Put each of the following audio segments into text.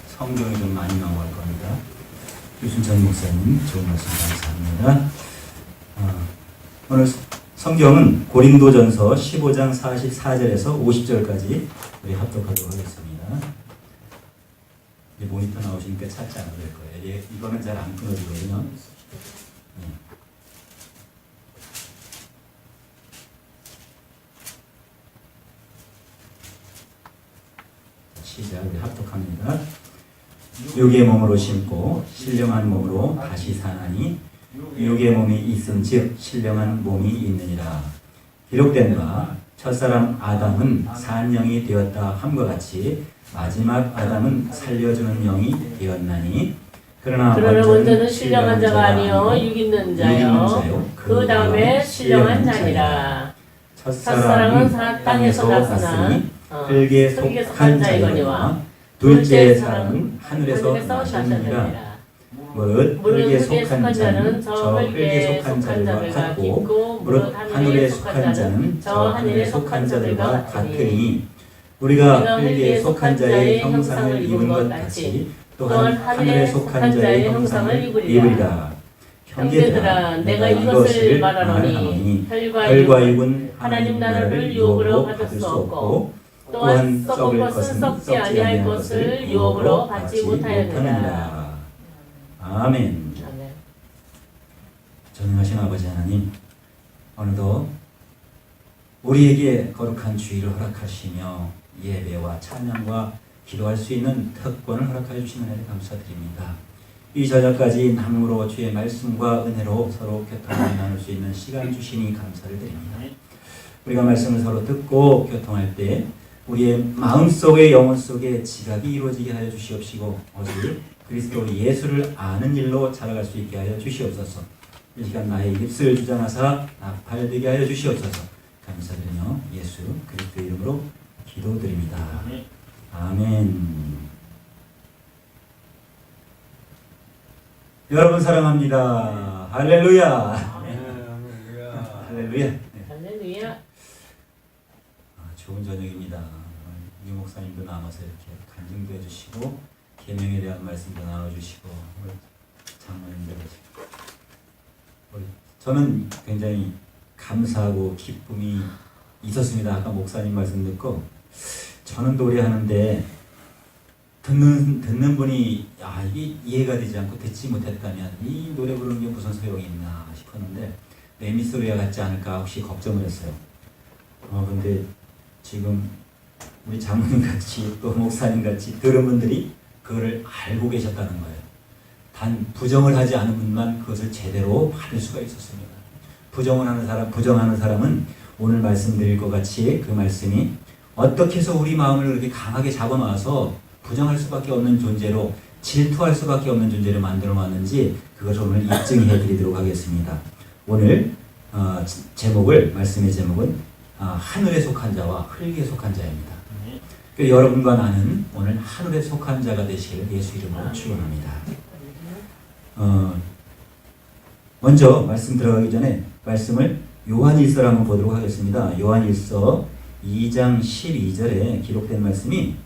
성경이 좀 많이 나올 겁니다. 유순천 목사님 좋은 말씀 감사합니다. 오늘 성경은 고린도전서 15장 44절에서 50절까지 우리 합독하도록 하겠습니다. 이제 모니터 나오시니까 찾지 않아도 될 거예요. 이거는 잘 안 끊어지거든요. 시작, 우리 합독합니다. 육의 몸으로 심고 신령한 몸으로 다시 사나니 육의 몸이 있음즉 신령한 몸이 있느니라. 기록된 바 첫사람 아담은 산 영이 되었다 함과 같이 마지막 아담은 살려주는 영이 되었나니 그러나 먼저는 신령한 자가 아니요 육 있는 자요 그 다음에 신령한 자니라. 첫사람은 땅에서 났으나 흙에 속한 자이거니와 둘째 사람은 하늘에서 나셨느니라. 무릇 흙에 속한 자는 저 흙에 속한 자들과 같고 무릇 하늘에 속한 자는 저 하늘에 속한 자들과 같으니 우리가 흙에 속한 자의 형상을 입은 것 같이 또한 하늘에 속한 자의 형상을 입으리라. 형제들아, 내가 이것을 말하노니 혈과 육은 하나님 나라를 유업으로 받을 수 없고 또한 썩을 것은 썩지 아니할 것을 유업으로 받지 못하였느니라. 아멘. 전능하신 아버지 하나님, 오늘도 우리에게 거룩한 주의를 허락하시며 예배와 찬양과 기도할 수 있는 특권을 허락하여 주신 은혜를 감사드립니다. 이 저녁까지 남으로 주의 말씀과 은혜로 서로 교통을 나눌 수 있는 시간 주시니 감사를 드립니다. 우리가 말씀을 서로 듣고 교통할 때 우리의 마음속에 영혼 속에 지각이 이루어지게 하여 주시옵시고 오직 그리스도 예수를 아는 일로 자라갈 수 있게 하여 주시옵소서. 이 시간 나의 입술 주장하사 나팔되게 하여 주시옵소서. 감사드리며 예수 그리스도 이름으로 기도드립니다. 아멘. 여러분 사랑합니다. 할렐루야. 할렐루야. 할렐루야. 좋은 저녁입니다. 유 목사님도 남아서 이렇게 간증도 해주시고 계명에 대한 말씀도 나눠주시고 우리 장로님들 저는 굉장히 감사하고 기쁨이 있었습니다. 아까 목사님 말씀 듣고 저는 노래하는데 듣는 분이 이게 이해가 되지 않고 듣지 못했다면 이 노래 부르는 게 무슨 소용이 있나 싶었는데 레미 소리와 같지 않을까 혹시 걱정을 했어요. 근데 지금 우리 장로님 같이 또 목사님 같이 들은 분들이 그거를 알고 계셨다는 거예요. 단 부정을 하지 않은 분만 그것을 제대로 받을 수가 있었습니다. 부정하는 사람은 오늘 말씀드릴 것 같이 그 말씀이 어떻게 해서 우리 마음을 그렇게 강하게 잡아놔서 부정할 수밖에 없는 존재로 질투할 수밖에 없는 존재로 만들어 놨는지 그것을 오늘 입증해 드리도록 하겠습니다. 오늘 말씀의 제목은 하늘에 속한 자와 흙에 속한 자입니다. 여러분과 나는 오늘 하늘에 속한 자가 되시기를 예수 이름으로 축원합니다. 먼저 말씀 들어가기 전에 말씀을 요한일서를 한번 보도록 하겠습니다. 요한일서 2장 12절에 기록된 말씀이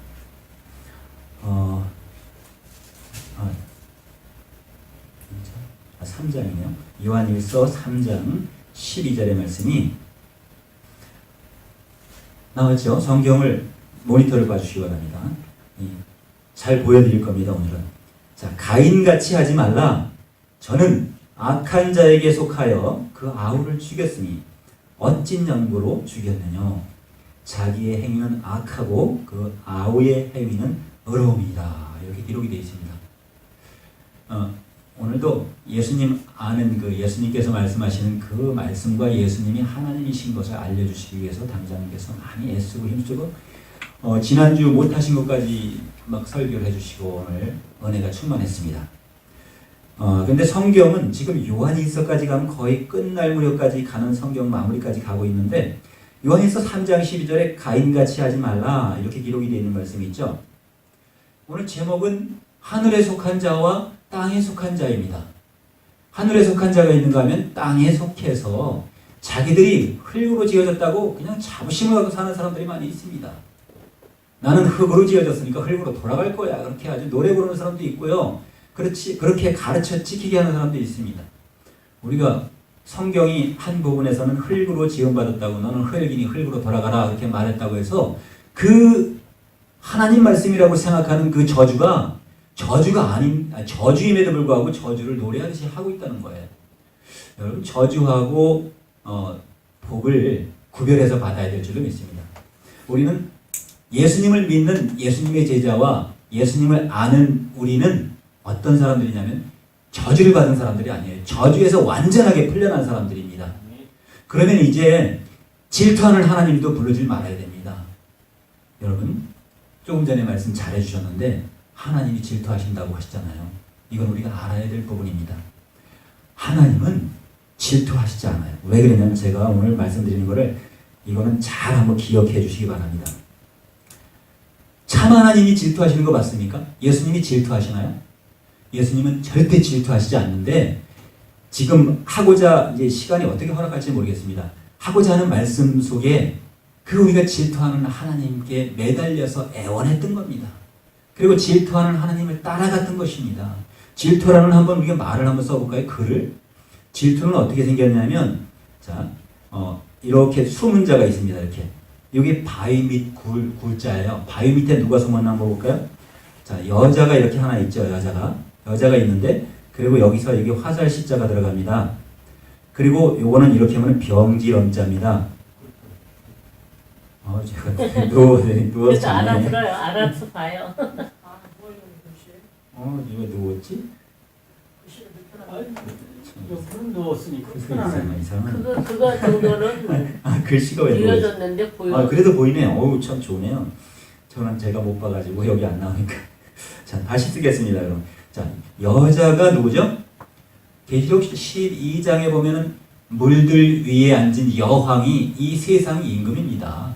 3장이네요. 요한일서 3장 12절의 말씀이 나왔죠. 성경을 모니터를 봐주시기 바랍니다. 잘 보여드릴 겁니다. 오늘은. 자, 가인같이 하지 말라. 저는 악한 자에게 속하여 그 아우를 죽였으니 어찐 연고로 죽였느냐. 자기의 행위는 악하고 그 아우의 행위는 의로움이다. 이렇게 기록이 되어 있습니다. 오늘도 예수님 아는 예수님께서 말씀하시는 그 말씀과 예수님이 하나님이신 것을 알려주시기 위해서 당장님께서 많이 애쓰고 힘쓰고 지난주 못하신 것까지 막 설교를 해주시고 오늘 은혜가 충만했습니다. 근데 성경은 지금 요한일서까지 가면 거의 끝날 무렵까지 가는 성경 마무리까지 가고 있는데 요한일서 3장 12절에 가인같이 하지 말라 이렇게 기록이 되어 있는 말씀이 있죠. 오늘 제목은 하늘에 속한 자와 땅에 속한 자입니다. 하늘에 속한 자가 있는가 하면 땅에 속해서 자기들이 흙으로 지어졌다고 그냥 자부심을 갖고 사는 사람들이 많이 있습니다. 나는 흙으로 지어졌으니까 흙으로 돌아갈 거야. 그렇게 아주 노래 부르는 사람도 있고요. 그렇지, 그렇게 가르쳐 지키게 하는 사람도 있습니다. 우리가 성경이 한 부분에서는 흙으로 지음받았다고, 너는 흙이니 흙으로 돌아가라 그렇게 말했다고 해서 그 하나님 말씀이라고 생각하는 그 저주가 저주임에도 불구하고 저주를 노래하듯이 하고 있다는 거예요. 여러분, 저주하고 복을 구별해서 받아야 될 줄로 믿습니다. 우리는 예수님을 믿는 예수님의 제자와 예수님을 아는 우리는 어떤 사람들이냐면 저주를 받은 사람들이 아니에요. 저주에서 완전하게 풀려난 사람들입니다. 그러면 이제 질투하는 하나님도 불러주지 말아야 됩니다. 여러분, 조금 전에 말씀 잘해 주셨는데 하나님이 질투하신다고 하시잖아요. 이건 우리가 알아야 될 부분입니다. 하나님은 질투하시지 않아요. 왜 그러냐면 제가 오늘 말씀드리는 거를 이거는 잘 한번 기억해 주시기 바랍니다. 참 하나님이 질투하시는 거 맞습니까? 예수님이 질투하시나요? 예수님은 절대 질투하시지 않는데 지금 하고자 이제 시간이 어떻게 허락할지 모르겠습니다. 하고자 하는 말씀 속에 그 우리가 질투하는 하나님께 매달려서 애원했던 겁니다. 그리고 질투하는 하나님을 따라갔던 것입니다. 질투라는 한번 우리가 말을 한번 써볼까요? 글을. 질투는 어떻게 생겼냐면 자, 이렇게 수문자가 있습니다. 이렇게. 여기 바위 밑 굴자예요. 바위 밑에 누가 숨었나 한번 볼까요? 자, 여자가 이렇게 하나 있죠. 여자가 있는데 그리고 여기서 여기 화살 시자가 들어갑니다. 그리고 요거는 이렇게 하면 병지럼자입니다. 제가 누워서 알아들어요. 알아서 봐요. 이거 누웠지? 옆으로 누웠으니까 이상한. 그거 정도는 글씨가 왜 이어졌는데 보여. 그래도 보이네요. 어우, 참 좋네요. 저는 제가 못 봐가지고 여기 안 나오니까. 자, 다시 쓰겠습니다. 그럼. 자, 여자가 누구죠? 계시록 12장에 보면은 물들 위에 앉은 여황이 이 세상 임금입니다.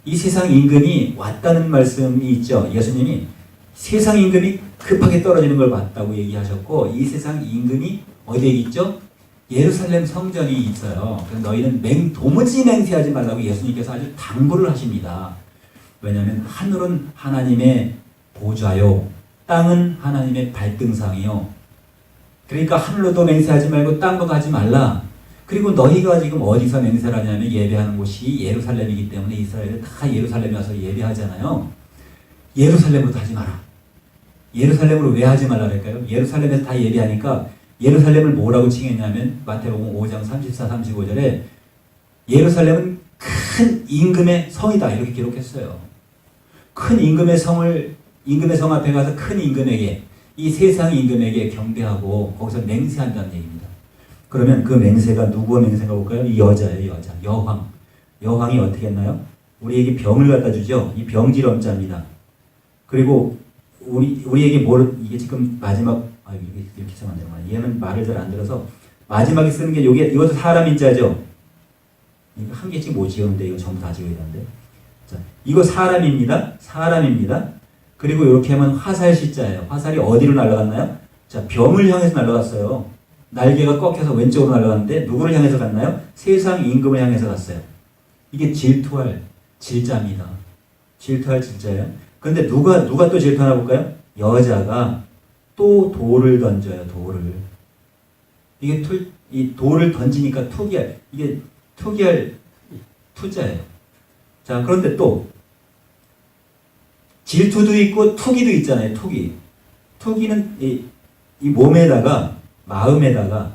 이 세상 임금이 왔다는 말씀이 있죠. 예수님이 세상 임금이 급하게 떨어지는 걸 봤다고 얘기하셨고 이 세상 임금이 어디에 있죠? 예루살렘 성전이 있어요. 그래서 너희는 도무지 맹세하지 말라고 예수님께서 아주 당부를 하십니다. 왜냐하면 하늘은 하나님의 보좌요, 땅은 하나님의 발등상이요. 그러니까 하늘로도 맹세하지 말고 땅도 가지 말라. 그리고 너희가 지금 어디서 맹세를 하냐면 예배하는 곳이 예루살렘이기 때문에 이스라엘은 다 예루살렘에 와서 예배하잖아요. 예루살렘으로 하지 마라. 예루살렘으로 왜 하지 말라 그럴까요? 예루살렘에서 다 예배하니까 예루살렘을 뭐라고 칭했냐면 마태복음 5장 34, 35절에 예루살렘은 큰 임금의 성이다 이렇게 기록했어요. 큰 임금의 성 앞에 가서 큰 임금에게 이 세상 임금에게 경배하고 거기서 맹세한다는 얘기입니다. 그러면 그 맹세가 누구의 맹세가 볼까요? 이 여자예요. 여자. 여황. 여황이 어떻게 했나요? 우리에게 병을 갖다 주죠. 이 병지럼자입니다. 그리고 우리에게 이게 지금 마지막 이렇게 쓰면 안 되는구나. 얘는 말을 잘 안 들어서 마지막에 쓰는 게 이것도 사람 인자죠. 이거 한 개씩 못 지우는데 이거 전부 다 지워야 되는데. 자, 이거 사람입니다. 그리고 이렇게 하면 화살 시자예요. 화살이 어디로 날아갔나요? 자, 병을 향해서 날아갔어요. 날개가 꺾여서 왼쪽으로 날아갔는데 누구를 향해서 갔나요? 세상 임금을 향해서 갔어요. 이게 질투할 질자입니다. 질투할 질자예요. 근데 누가 또 질투하나 볼까요? 여자가 또 돌을 던져요. 이 돌을 던지니까 이게 투기할 투자예요. 자, 그런데 또 질투도 있고 투기도 있잖아요. 투기는 이 몸에다가 마음에다가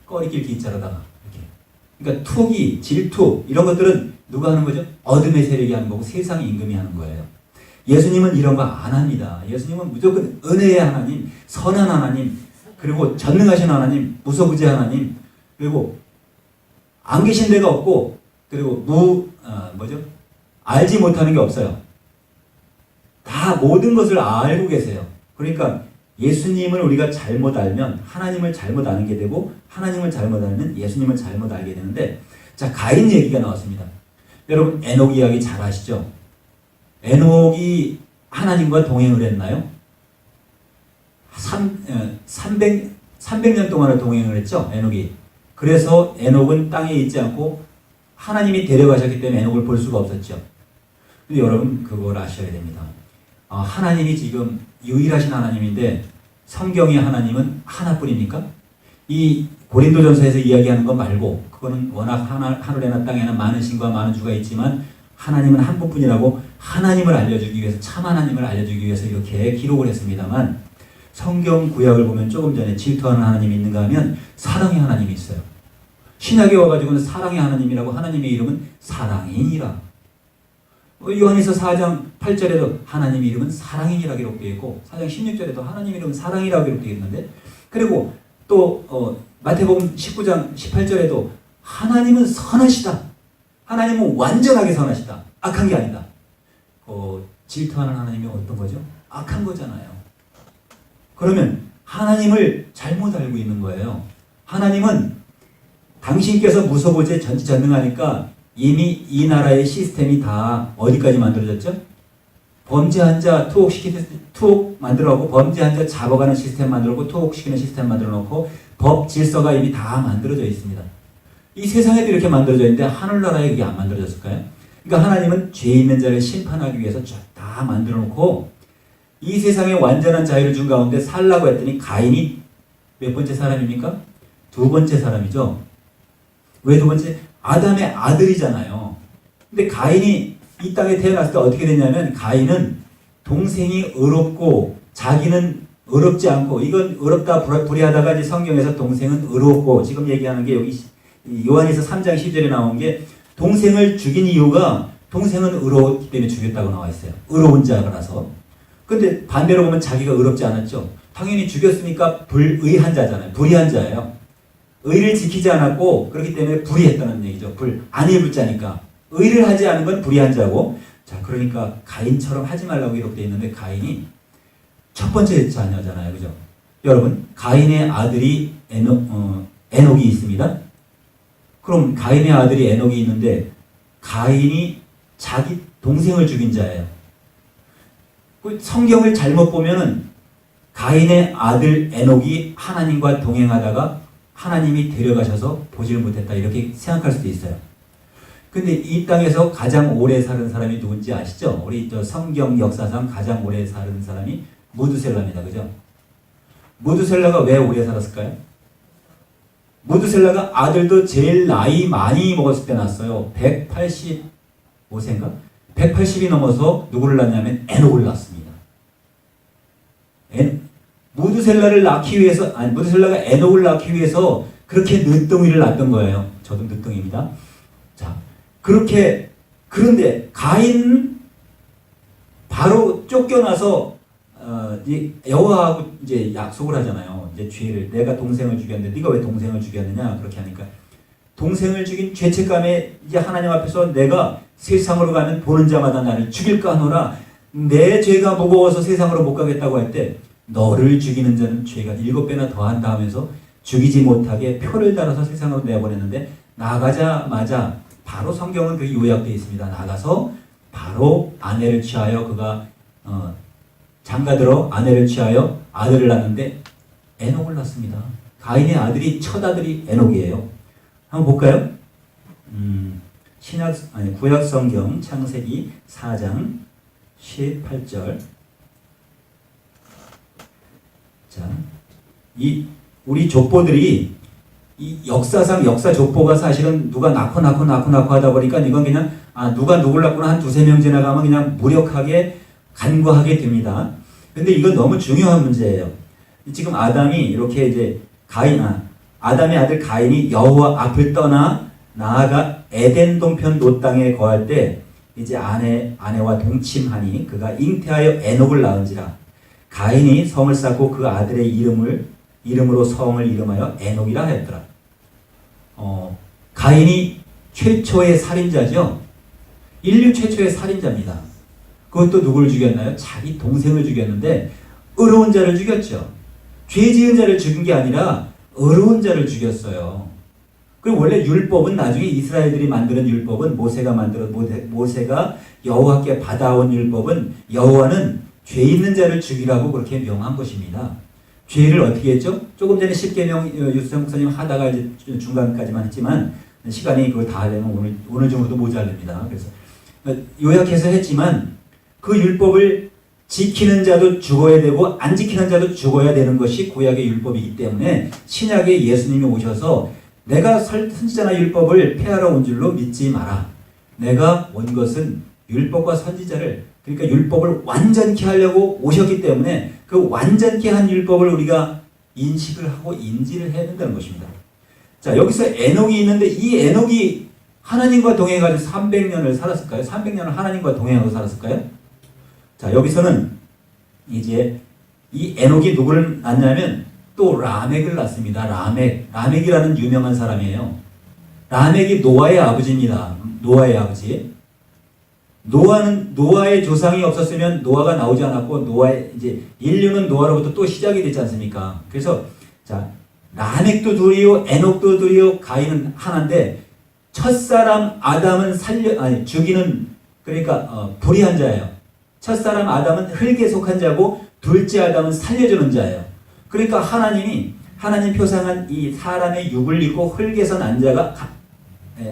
꺼리길 기자로다가 이렇게. 그러니까 투기, 질투 이런 것들은 누가 하는 거죠? 어둠의 세력이 하는 거고 세상의 임금이 하는 거예요. 예수님은 이런 거 안 합니다. 예수님은 무조건 은혜의 하나님, 선한 하나님, 그리고 전능하신 하나님, 무소부재 하나님, 그리고 안 계신 데가 없고, 그리고 알지 못하는 게 없어요. 다 모든 것을 알고 계세요. 그러니까 예수님을 우리가 잘못 알면 하나님을 잘못 아는 게 되고 하나님을 잘못 알면 예수님을 잘못 알게 되는데 자, 가인 얘기가 나왔습니다. 여러분 에녹 이야기 잘 아시죠? 에녹이 하나님과 동행을 했나요? 300년 동안을 동행을 했죠. 에녹이. 그래서 에녹은 땅에 있지 않고 하나님이 데려가셨기 때문에 에녹을 볼 수가 없었죠. 근데 여러분 그걸 아셔야 됩니다. 하나님이 지금 유일하신 하나님인데 성경의 하나님은 하나뿐입니까? 이 고린도전서에서 이야기하는 거 말고 그거는 워낙 하늘에나 땅에나 많은 신과 많은 주가 있지만 하나님은 한 분뿐이라고 하나님을 알려주기 위해서 참 하나님을 알려주기 위해서 이렇게 기록을 했습니다만 성경 구약을 보면 조금 전에 질투하는 하나님이 있는가 하면 사랑의 하나님이 있어요. 신약에 와가지고는 사랑의 하나님이라고 하나님의 이름은 사랑이니라. 요한에서 4장 8절에도 하나님의 이름은 사랑이니라 기록되어 있고 4장 16절에도 하나님의 이름은 사랑이라고 기록되어 있는데 그리고 또 마태복음 19장 18절에도 하나님은 선하시다. 하나님은 완전하게 선하시다. 악한 게 아니다. 질투하는 하나님이 어떤 거죠? 악한 거잖아요. 그러면 하나님을 잘못 알고 있는 거예요. 하나님은 당신께서 무소부재 전지전능하니까 이미 이 나라의 시스템이 다 어디까지 만들어졌죠? 범죄한 자 투옥 만들어놓고 범죄한 자 잡아가는 시스템 만들고 투옥시키는 시스템 만들어놓고 법 질서가 이미 다 만들어져 있습니다. 이 세상에도 이렇게 만들어져 있는데 하늘나라에 그게 안 만들어졌을까요? 그러니까 하나님은 죄 있는 자를 심판하기 위해서 다 만들어놓고 이 세상에 완전한 자유를 준 가운데 살라고 했더니 가인이 몇 번째 사람입니까? 두 번째 사람이죠. 왜 두 번째? 아담의 아들이잖아요. 근데 가인이 이 땅에 태어났을 때 어떻게 됐냐면 가인은 동생이 의롭고 자기는 의롭지 않고 이건 의롭다 불의하다가 이제 성경에서 동생은 의롭고 지금 얘기하는 게 여기 요한에서 3장 10절에 나온 게 동생을 죽인 이유가 동생은 의로웠기 때문에 죽였다고 나와 있어요. 의로운 자라서. 근데 반대로 보면 자기가 의롭지 않았죠. 당연히 죽였으니까 불의한 자잖아요. 불의한 자예요. 의를 지키지 않았고 그렇기 때문에 불의했다는 얘기죠. 안일부 자니까. 의를 하지 않은 건 불의한 자고 자 그러니까 가인처럼 하지 말라고 기록되어 있는데 가인이 첫 번째 자녀잖아요. 그죠? 여러분 가인의 아들이 에녹이 있습니다. 그럼 가인의 아들이 에녹이 있는데 가인이 자기 동생을 죽인 자예요. 성경을 잘못 보면은 가인의 아들 에녹이 하나님과 동행하다가 하나님이 데려가셔서 보지를 못했다 이렇게 생각할 수도 있어요. 근데 이 땅에서 가장 오래 사는 사람이 누군지 아시죠? 우리 성경 역사상 가장 오래 사는 사람이 무드셀라입니다. 그죠? 무드셀라가 왜 오래 살았을까요? 무드셀라가 아들도 제일 나이 많이 먹었을 때 낳았어요. 185세인가? 180이 넘어서 누구를 낳냐면 에녹을 낳습니다. 무드셀라를 낳기 위해서, 무드셀라가 에녹을 낳기 위해서 그렇게 늦둥이를 낳던 거예요. 저도 늦둥이입니다. 자, 그런데 가인 바로 쫓겨나서 여호와하고 이제 약속을 하잖아요. 이제 죄를 내가 동생을 죽였는데 네가 왜 동생을 죽였느냐 그렇게 하니까 동생을 죽인 죄책감에 이제 하나님 앞에서 내가 세상으로 가면 보는 자마다 나를 죽일까 하노라 내 죄가 무거워서 세상으로 못 가겠다고 할 때 너를 죽이는 자는 죄가 7배나 더한다 하면서 죽이지 못하게 표를 달아서 세상으로 내보냈는데 나가자마자 바로 성경은 그 요약되어 있습니다. 나가서 바로 아내를 취하여 그가 장가들어 아내를 취하여 아들을 낳는데 에녹을 낳습니다. 가인의 아들이 첫 아들이 에녹이에요. 한번 볼까요? 구약 성경 창세기 4장 18절. 자, 우리 족보들이 이 역사상 역사 족보가 사실은 누가 낳고 하다 보니까 이건 그냥 누가 누굴 낳거나 한 두세 명 지나가면 그냥 무력하게 간과하게 됩니다. 근데 이건 너무 중요한 문제예요. 지금 아담이 이렇게 이제 아담의 아들 가인이 여호와 앞을 떠나 나아가 에덴 동편 노 땅에 거할 때 이제 아내와 동침하니 그가 잉태하여 에녹을 낳은지라 가인이 성을 쌓고 그 아들의 이름으로 성을 이름하여 에녹이라 하였더라. 가인이 최초의 살인자죠. 인류 최초의 살인자입니다. 그것도 누구를 죽였나요? 자기 동생을 죽였는데 의로운 자를 죽였죠. 죄 지은 자를 죽인 게 아니라 의로운 자를 죽였어요. 그리고 원래 율법은 나중에 이스라엘들이 만드는 율법은 모세가 여호와께 받아온 율법은 여호와는 죄 있는 자를 죽이라고 그렇게 명한 것입니다. 죄를 어떻게 했죠? 조금 전에 10계명 유수정 목사님 하다가 이제 중간까지만 했지만 시간이 그걸 다 하려면 오늘 중으로도 모자랍니다. 그래서 요약해서 했지만 그 율법을 지키는 자도 죽어야 되고 안 지키는 자도 죽어야 되는 것이 구약의 율법이기 때문에 신약에 예수님이 오셔서 내가 선지자나 율법을 폐하러 온 줄로 믿지 마라. 내가 온 것은 율법과 선지자를, 그러니까 율법을 완전케 하려고 오셨기 때문에 그 완전케 한 율법을 우리가 인식을 하고 인지를 해야 된다는 것입니다. 자, 여기서 에녹이 있는데 이 에녹이 하나님과 동행해가지고 300년을 살았을까요? 300년을 하나님과 동행하고 살았을까요? 자, 여기서는 이제 이 에녹이 누구를 낳냐면 또 라멕을 낳습니다. 라멕이라는 유명한 사람이에요. 라멕이 노아의 아버지입니다. 노아의 아버지. 노아의 조상이 없었으면 노아가 나오지 않았고 노아의 이제 인류는 노아로부터 또 시작이 되지 않습니까? 그래서 자, 라멕도 둘이요, 에녹도 둘이요, 가인은 하나인데 첫사람 아담은 죽이는, 그러니까 불의한 자예요. 첫사람 아담은 흙에 속한 자고 둘째 아담은 살려주는 자예요. 그러니까 하나님 표상한 이 사람의 육을 입고 흙에서 난 자가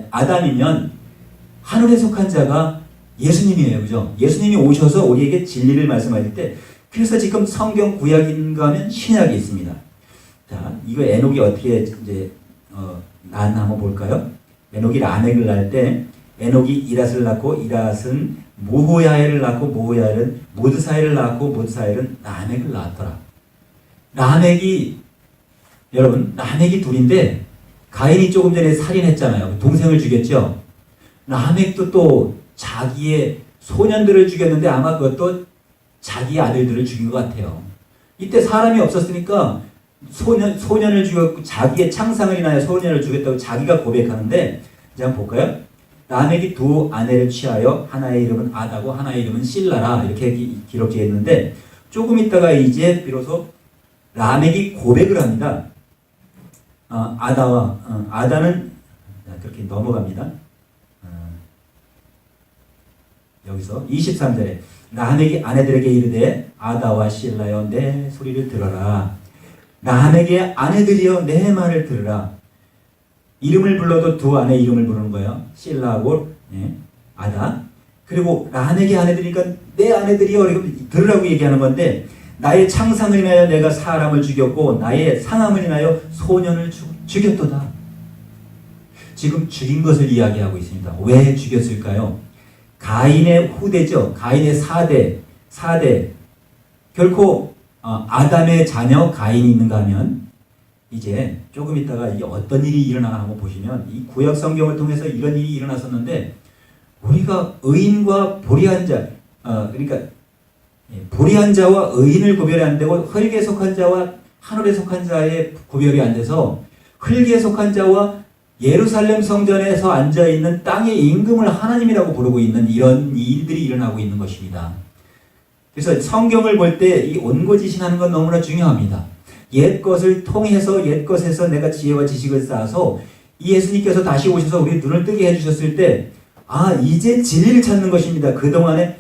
아담이면 하늘에 속한 자가 예수님이에요. 그죠? 예수님이 오셔서 우리에게 진리를 말씀하실 때, 그래서 지금 성경 구약인가 하면 신약이 있습니다. 자, 이거 에녹이 어떻게 이제 낳았나 한번 볼까요? 에녹이 라멕을 낳을 때 에녹이 이랏을 낳고 이랏은 모호야엘을 낳고 모호야엘은 모드사엘을 낳고 모드사엘은 라멕을 낳았더라. 여러분 라멕이 둘인데 가인이 조금 전에 살인했잖아요. 동생을 죽였죠. 라멕도 또 자기의 소년들을 죽였는데 아마 그것도 자기 아들들을 죽인 것 같아요. 이때 사람이 없었으니까 소년을 죽였고 자기의 창상을 인하여 소년을 죽였다고 자기가 고백하는데, 이제 한번 볼까요? 라멕이 두 아내를 취하여 하나의 이름은 아다고 하나의 이름은 실라라, 이렇게 기록되어 있는데 조금 있다가 이제 비로소 라멕이 고백을 합니다. 아다는 그렇게 넘어갑니다. 여기서 23절에 라멕이 아내들에게 이르되 아다와 실라여 내 소리를 들어라. 라멕의 아내들이여 내 말을 들으라. 이름을 불러도 두 아내 이름을 부르는 거예요. 실라하고 아다. 그리고 라멕의 아내들이니까 내 아내들이여 들으라고 얘기하는 건데, 나의 창상을 인하여 내가 사람을 죽였고 나의 상함을 인하여 소년을 죽였도다. 지금 죽인 것을 이야기하고 있습니다. 왜 죽였을까요? 가인의 후대죠. 가인의 4대. 결코 아담의 자녀 가인이 있는가 하면 이제 조금 있다가 이게 어떤 일이 일어나나 한번 보시면, 이 구약 성경을 통해서 이런 일이 일어났었는데, 우리가 의인과 불의한 자, 그러니까 불의한 자와 의인을 구별이 안 되고 흙에 속한 자와 하늘에 속한 자의 구별이 안 돼서 흙에 속한 자와 예루살렘 성전에서 앉아있는 땅의 임금을 하나님이라고 부르고 있는 이런 일들이 일어나고 있는 것입니다. 그래서 성경을 볼 때 이 온고지신하는 건 너무나 중요합니다. 옛 것을 통해서 옛 것에서 내가 지혜와 지식을 쌓아서 이 예수님께서 다시 오셔서 우리 눈을 뜨게 해주셨을 때, 이제 진리를 찾는 것입니다. 그동안에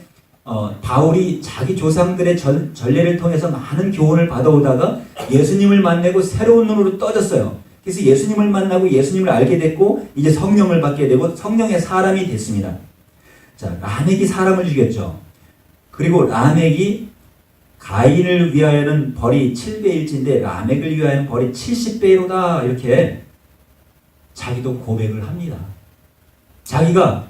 바울이 자기 조상들의 전례를 통해서 많은 교훈을 받아오다가 예수님을 만나고 새로운 눈으로 떠졌어요. 그래서 예수님을 만나고 예수님을 알게 됐고 이제 성령을 받게 되고 성령의 사람이 됐습니다. 자, 라멕이 사람을 죽였죠. 그리고 라멕이 가인을 위하여는 벌이 7배일진데 라멕을 위하여는 벌이 70배로다, 이렇게 자기도 고백을 합니다. 자기가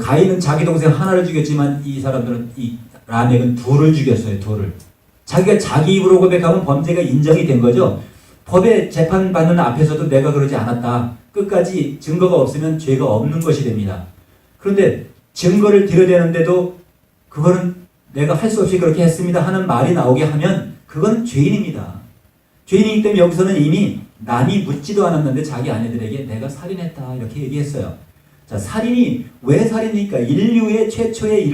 가인은 자기 동생 하나를 죽였지만 이 사람들은 이 라멕은 둘을 죽였어요. 둘을. 자기가 자기 입으로 고백하면 범죄가 인정이 된 거죠. 법에 재판받는 앞에서도 내가 그러지 않았다. 끝까지 증거가 없으면 죄가 없는 것이 됩니다. 그런데 증거를 드러내는데도 그거는 내가 할 수 없이 그렇게 했습니다 하는 말이 나오게 하면 그건 죄인입니다. 죄인이기 때문에 여기서는 이미 남이 묻지도 않았는데 자기 아내들에게 내가 살인했다 이렇게 얘기했어요. 자, 살인이 왜 살인입니까? 인류의 최초에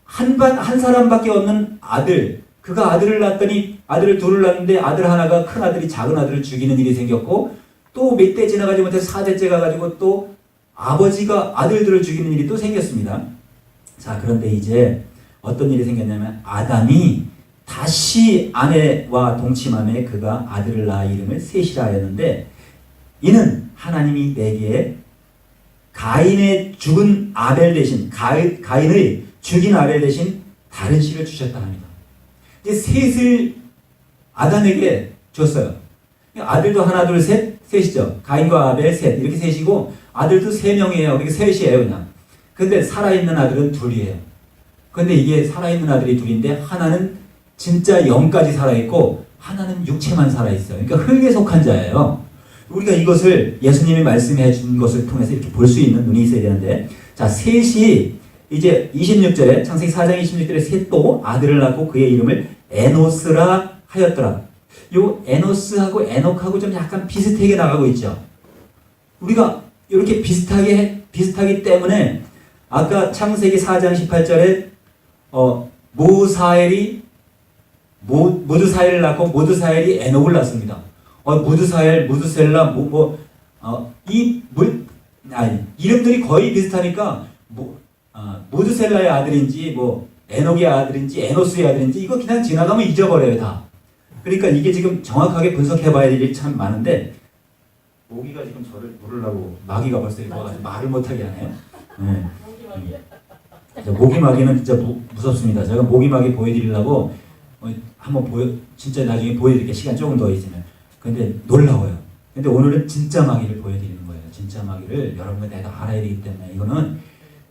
한 사람밖에 없는 아들, 그가 아들을 낳았더니 아들을 둘을 낳았는데 아들 하나가 큰 아들이 작은 아들을 죽이는 일이 생겼고, 또 몇 대 지나가지 못해서 4대째 가가지고 또 아버지가 아들들을 죽이는 일이 또 생겼습니다. 자, 그런데 이제 어떤 일이 생겼냐면 아담이 다시 아내와 동침함에 그가 아들을 낳아 이름을 셋이라 하였는데, 이는 하나님이 내게 가인의 죽은 아벨 대신 가인의 죽인 아벨 대신 다른 씨를 주셨다 합니다. 이제 셋을 아담에게 줬어요. 아들도 하나 둘 셋 셋이죠. 가인과 아벨 셋 이렇게 셋이고 아들도 세 명이에요. 그러니까 셋이에요 그냥. 근데 살아있는 아들은 둘이에요. 근데 이게 살아있는 아들이 둘인데 하나는 진짜 영까지 살아있고 하나는 육체만 살아있어요. 그러니까 흙에 속한 자예요. 우리가 이것을 예수님이 말씀해 준 것을 통해서 이렇게 볼 수 있는 눈이 있어야 되는데, 자, 셋이 이제 26절에, 창세기 4장 26절에 셋도 아들을 낳고 그의 이름을 에노스라 하였더라. 요 에노스하고 에녹하고 좀 약간 비슷하게 나가고 있죠. 우리가 이렇게 비슷하기 때문에 아까 창세기 4장 18절에 무드사엘을 낳고 무드사엘이 에녹을 낳습니다. 무드사엘, 무드셀라, 이름들이 거의 비슷하니까, 무드셀라의 아들인지, 에녹의 아들인지, 에노스의 아들인지, 이거 그냥 지나가면 잊어버려요, 다. 그러니까 이게 지금 정확하게 분석해봐야 될 일이 참 많은데, 모기가 지금 저를 물으려고, 마귀가 벌써 이거 와가지고 말을 못하게 하네요. 네. 모기마귀는 진짜 무섭습니다. 제가 모기마귀 보여드리려고, 한번 진짜 나중에 보여드릴게요. 시간 조금 더 있으면. 근데 놀라워요. 근데 오늘은 진짜 마귀를 보여드리는 거예요. 진짜 마귀를 여러분과 내가 알아야 되기 때문에 이거는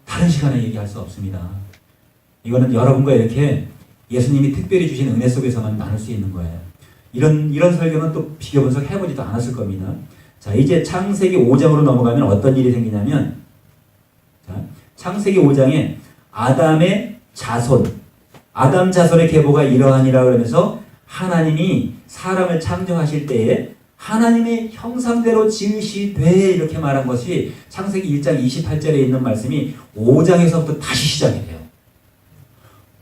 다른 시간에 얘기할 수 없습니다. 이거는 여러분과 이렇게 예수님이 특별히 주신 은혜 속에서만 나눌 수 있는 거예요. 이런 설교는 또 비교 분석해보지도 않았을 겁니다. 자, 이제 창세기 5장으로 넘어가면 어떤 일이 생기냐면, 자, 창세기 5장에 아담의 자손, 아담 자손의 계보가 이러하니라 그러면서 하나님이 사람을 창조하실 때에 하나님의 형상대로 지으시되 이렇게 말한 것이 창세기 1장 28절에 있는 말씀이 5장에서부터 다시 시작이 돼요.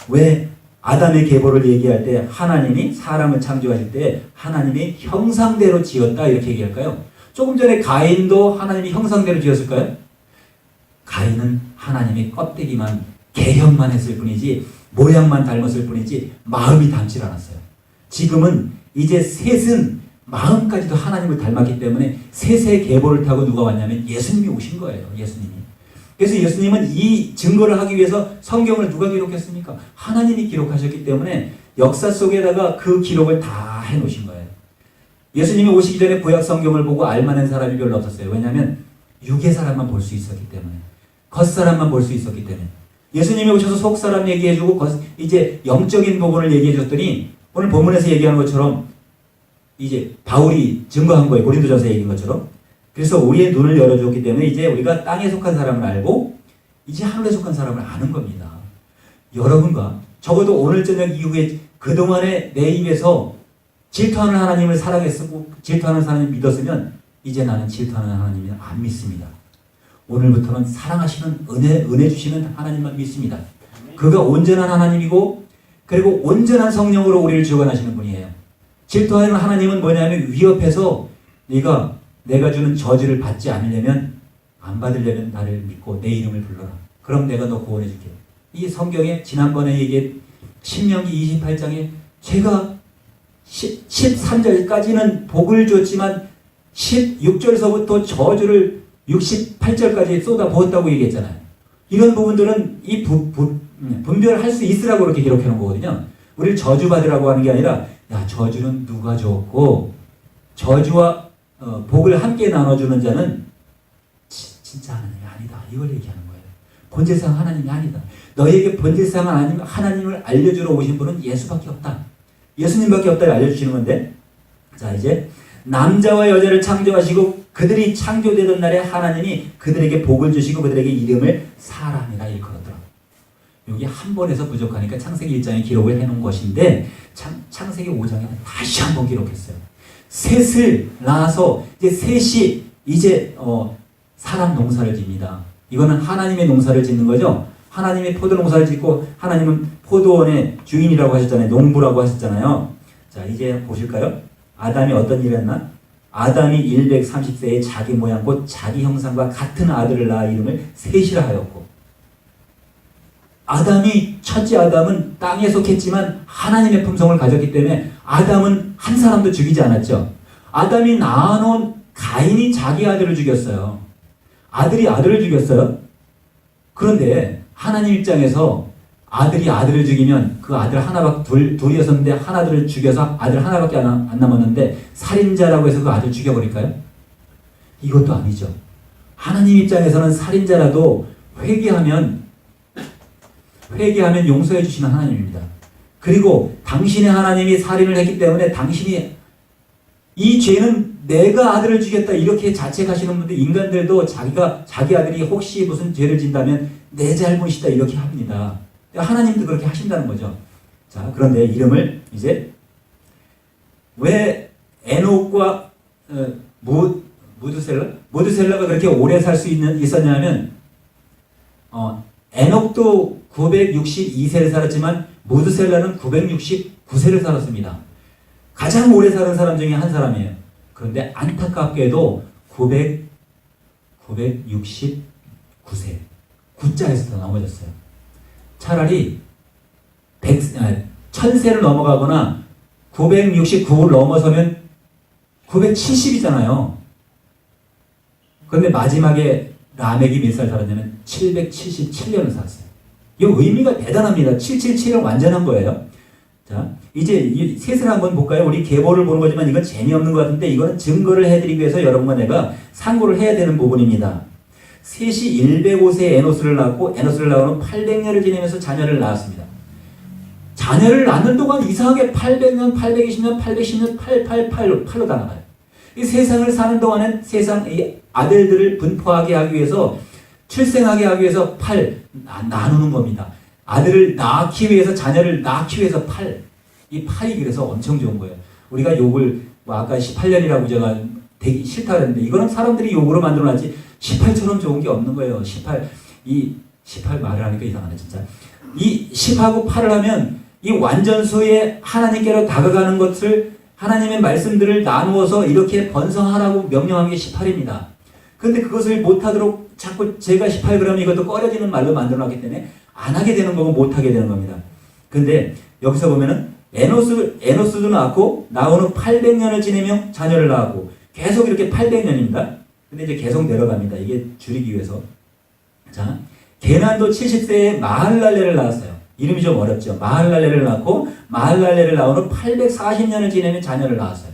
왜 아담의 계보를 얘기할 때 하나님이 사람을 창조하실 때 하나님의 형상대로 지었다 이렇게 얘기할까요? 조금 전에 가인도 하나님이 형상대로 지었을까요? 가인은 하나님의 껍데기만 개형만 했을 뿐이지 모양만 닮았을 뿐이지 마음이 닮질 않았어요. 지금은 이제 셋은 마음까지도 하나님을 닮았기 때문에 셋의 계보를 타고 누가 왔냐면 예수님이 오신 거예요. 예수님이. 그래서 예수님은 이 증거를 하기 위해서 성경을 누가 기록했습니까? 하나님이 기록하셨기 때문에 역사 속에다가 그 기록을 다 해놓으신 거예요. 예수님이 오시기 전에 구약 성경을 보고 알만한 사람이 별로 없었어요. 왜냐하면 육의 사람만 볼 수 있었기 때문에, 겉사람만 볼 수 있었기 때문에. 예수님이 오셔서 속사람 얘기해주고 이제 영적인 부분을 얘기해줬더니 오늘 본문에서 얘기하는 것처럼 이제 바울이 증거한 거예요. 고린도전서 얘기한 것처럼. 그래서 우리의 눈을 열어줬기 때문에 이제 우리가 땅에 속한 사람을 알고 이제 하늘에 속한 사람을 아는 겁니다. 여러분과 적어도 오늘 저녁 이후에 그동안에 내 입에서 질투하는 하나님을 사랑했고 질투하는 하나님을 믿었으면 이제 나는 질투하는 하나님을 안 믿습니다. 오늘부터는 사랑하시는 은혜 주시는 하나님만 믿습니다. 그가 온전한 하나님이고 그리고 온전한 성령으로 우리를 주관하시는 분이에요. 질투하는 하나님은 뭐냐면 위협해서 내가 주는 저주를 받지 않으려면 안 받으려면 나를 믿고 내 이름을 불러라. 그럼 내가 너 구원해 줄게. 이 성경에 지난번에 얘기한 신명기 28장에 제가 13절까지는 복을 줬지만 16절서부터 저주를 68절까지 쏟아부었다고 얘기했잖아요. 이런 부분들은 이 분별할 수 있으라고 그렇게 기록해 놓은 거거든요. 우리를 저주받으라고 하는 게 아니라 야, 저주는 누가 줬고 저주와 복을 함께 나눠주는 자는 진짜 하나님이 아니다. 이걸 얘기하는 거예요. 본질상 하나님이 아니다. 너에게 본질상 하나님을 알려주러 오신 분은 예수밖에 없다. 예수님밖에 없다를 알려주시는 건데, 자, 이제 남자와 여자를 창조하시고 그들이 창조되던 날에 하나님이 그들에게 복을 주시고 그들에게 이름을 사람이라 일컬었더라. 여기 한 번에서 부족하니까 창세기 1장에 기록을 해놓은 것인데 창세기 5장에 다시 한 번 기록했어요. 셋을 낳아서 이제 셋이 이제 사람 농사를 집니다. 이거는 하나님의 농사를 짓는 거죠. 하나님의 포도 농사를 짓고 하나님은 포도원의 주인이라고 하셨잖아요. 농부라고 하셨잖아요. 자, 이제 보실까요? 아담이 어떤 일을 했나? 아담이 130세에 자기 모양 곧 자기 형상과 같은 아들을 낳아 이름을 셋이라 하였고, 아담이 첫째 아담은 땅에 속했지만 하나님의 품성을 가졌기 때문에 아담은 한 사람도 죽이지 않았죠. 아담이 낳아놓은 가인이 자기 아들을 죽였어요. 아들이 아들을 죽였어요. 그런데 하나님 입장에서 아들이 아들을 죽이면 그 아들 하나밖에 둘이었었는데 하나들을 죽여서 아들 하나밖에 안 남았는데 살인자라고 해서 그 아들 죽여버릴까요? 이것도 아니죠. 하나님 입장에서는 살인자라도 회개하면 용서해 주시는 하나님입니다. 그리고 당신의 하나님이 살인을 했기 때문에 당신이 이 죄는 내가 아들을 죽였다 이렇게 자책하시는 분들, 인간들도 자기 아들이 혹시 무슨 죄를 진다면 내 잘못이다 이렇게 합니다. 하나님도 그렇게 하신다는 거죠. 자, 그런데 이름을 이제 왜 에녹과 무드셀라가 그렇게 오래 살 수 있었냐면 에녹도 962세를 살았지만 무드셀라는 969세를 살았습니다. 가장 오래 사는 사람 중에 한 사람이에요. 그런데 안타깝게도 969세 9자에서 넘어졌어요. 차라리 1000세를 넘어가거나 969를 넘어서면 970이잖아요. 그런데 마지막에 라멕이 몇 살 살았냐면 777년을 살았어요. 이 의미가 대단합니다. 777은 완전한 거예요. 자, 이제 이 셋을 한번 볼까요? 우리 계보를 보는 거지만 이건 재미없는 것 같은데 이거는 증거를 해드리기 위해서 여러분과 내가 상고를 해야 되는 부분입니다. 셋이 105세에 에노스를 낳았고 에노스를 낳은 후 800년을 지내면서 자녀를 낳았습니다. 자녀를 낳는 동안 이상하게 800년, 820년, 810년, 888로 다 나가요. 이 세상을 사는 동안은 세상 이 아들들을 분포하게 하기 위해서 출생하게 하기 위해서 나누는 겁니다. 아들을 낳기 위해서 자녀를 낳기 위해서 이 8이 그래서 엄청 좋은 거예요. 우리가 욕을 아까 18년이라고 제가 되기 싫다 그랬는데 이거는 사람들이 욕으로 만들어놨지 18처럼 좋은 게 없는 거예요. 18 말을 하니까 이상하네 진짜. 이 10하고 8을 하면 이 완전수의 하나님께로 다가가는 것을 하나님의 말씀들을 나누어서 이렇게 번성하라고 명령한 게 18입니다. 그런데 그것을 못하도록 자꾸 제가 18 그러면 이것도 꺼려지는 말로 만들어놨기 때문에 안 하게 되는 거고 못 하게 되는 겁니다. 근데 여기서 보면은 에노스도 낳고 나온 후 800년을 지내며 자녀를 낳고 계속 이렇게 800년입니다. 근데 이제 계속 내려갑니다. 이게 줄이기 위해서. 자, 게난도 70세에 마할랄레를 낳았어요. 이름이 좀 어렵죠. 마할랄레를 낳고 마할랄레를 낳은 후 840년을 지내며 자녀를 낳았어요.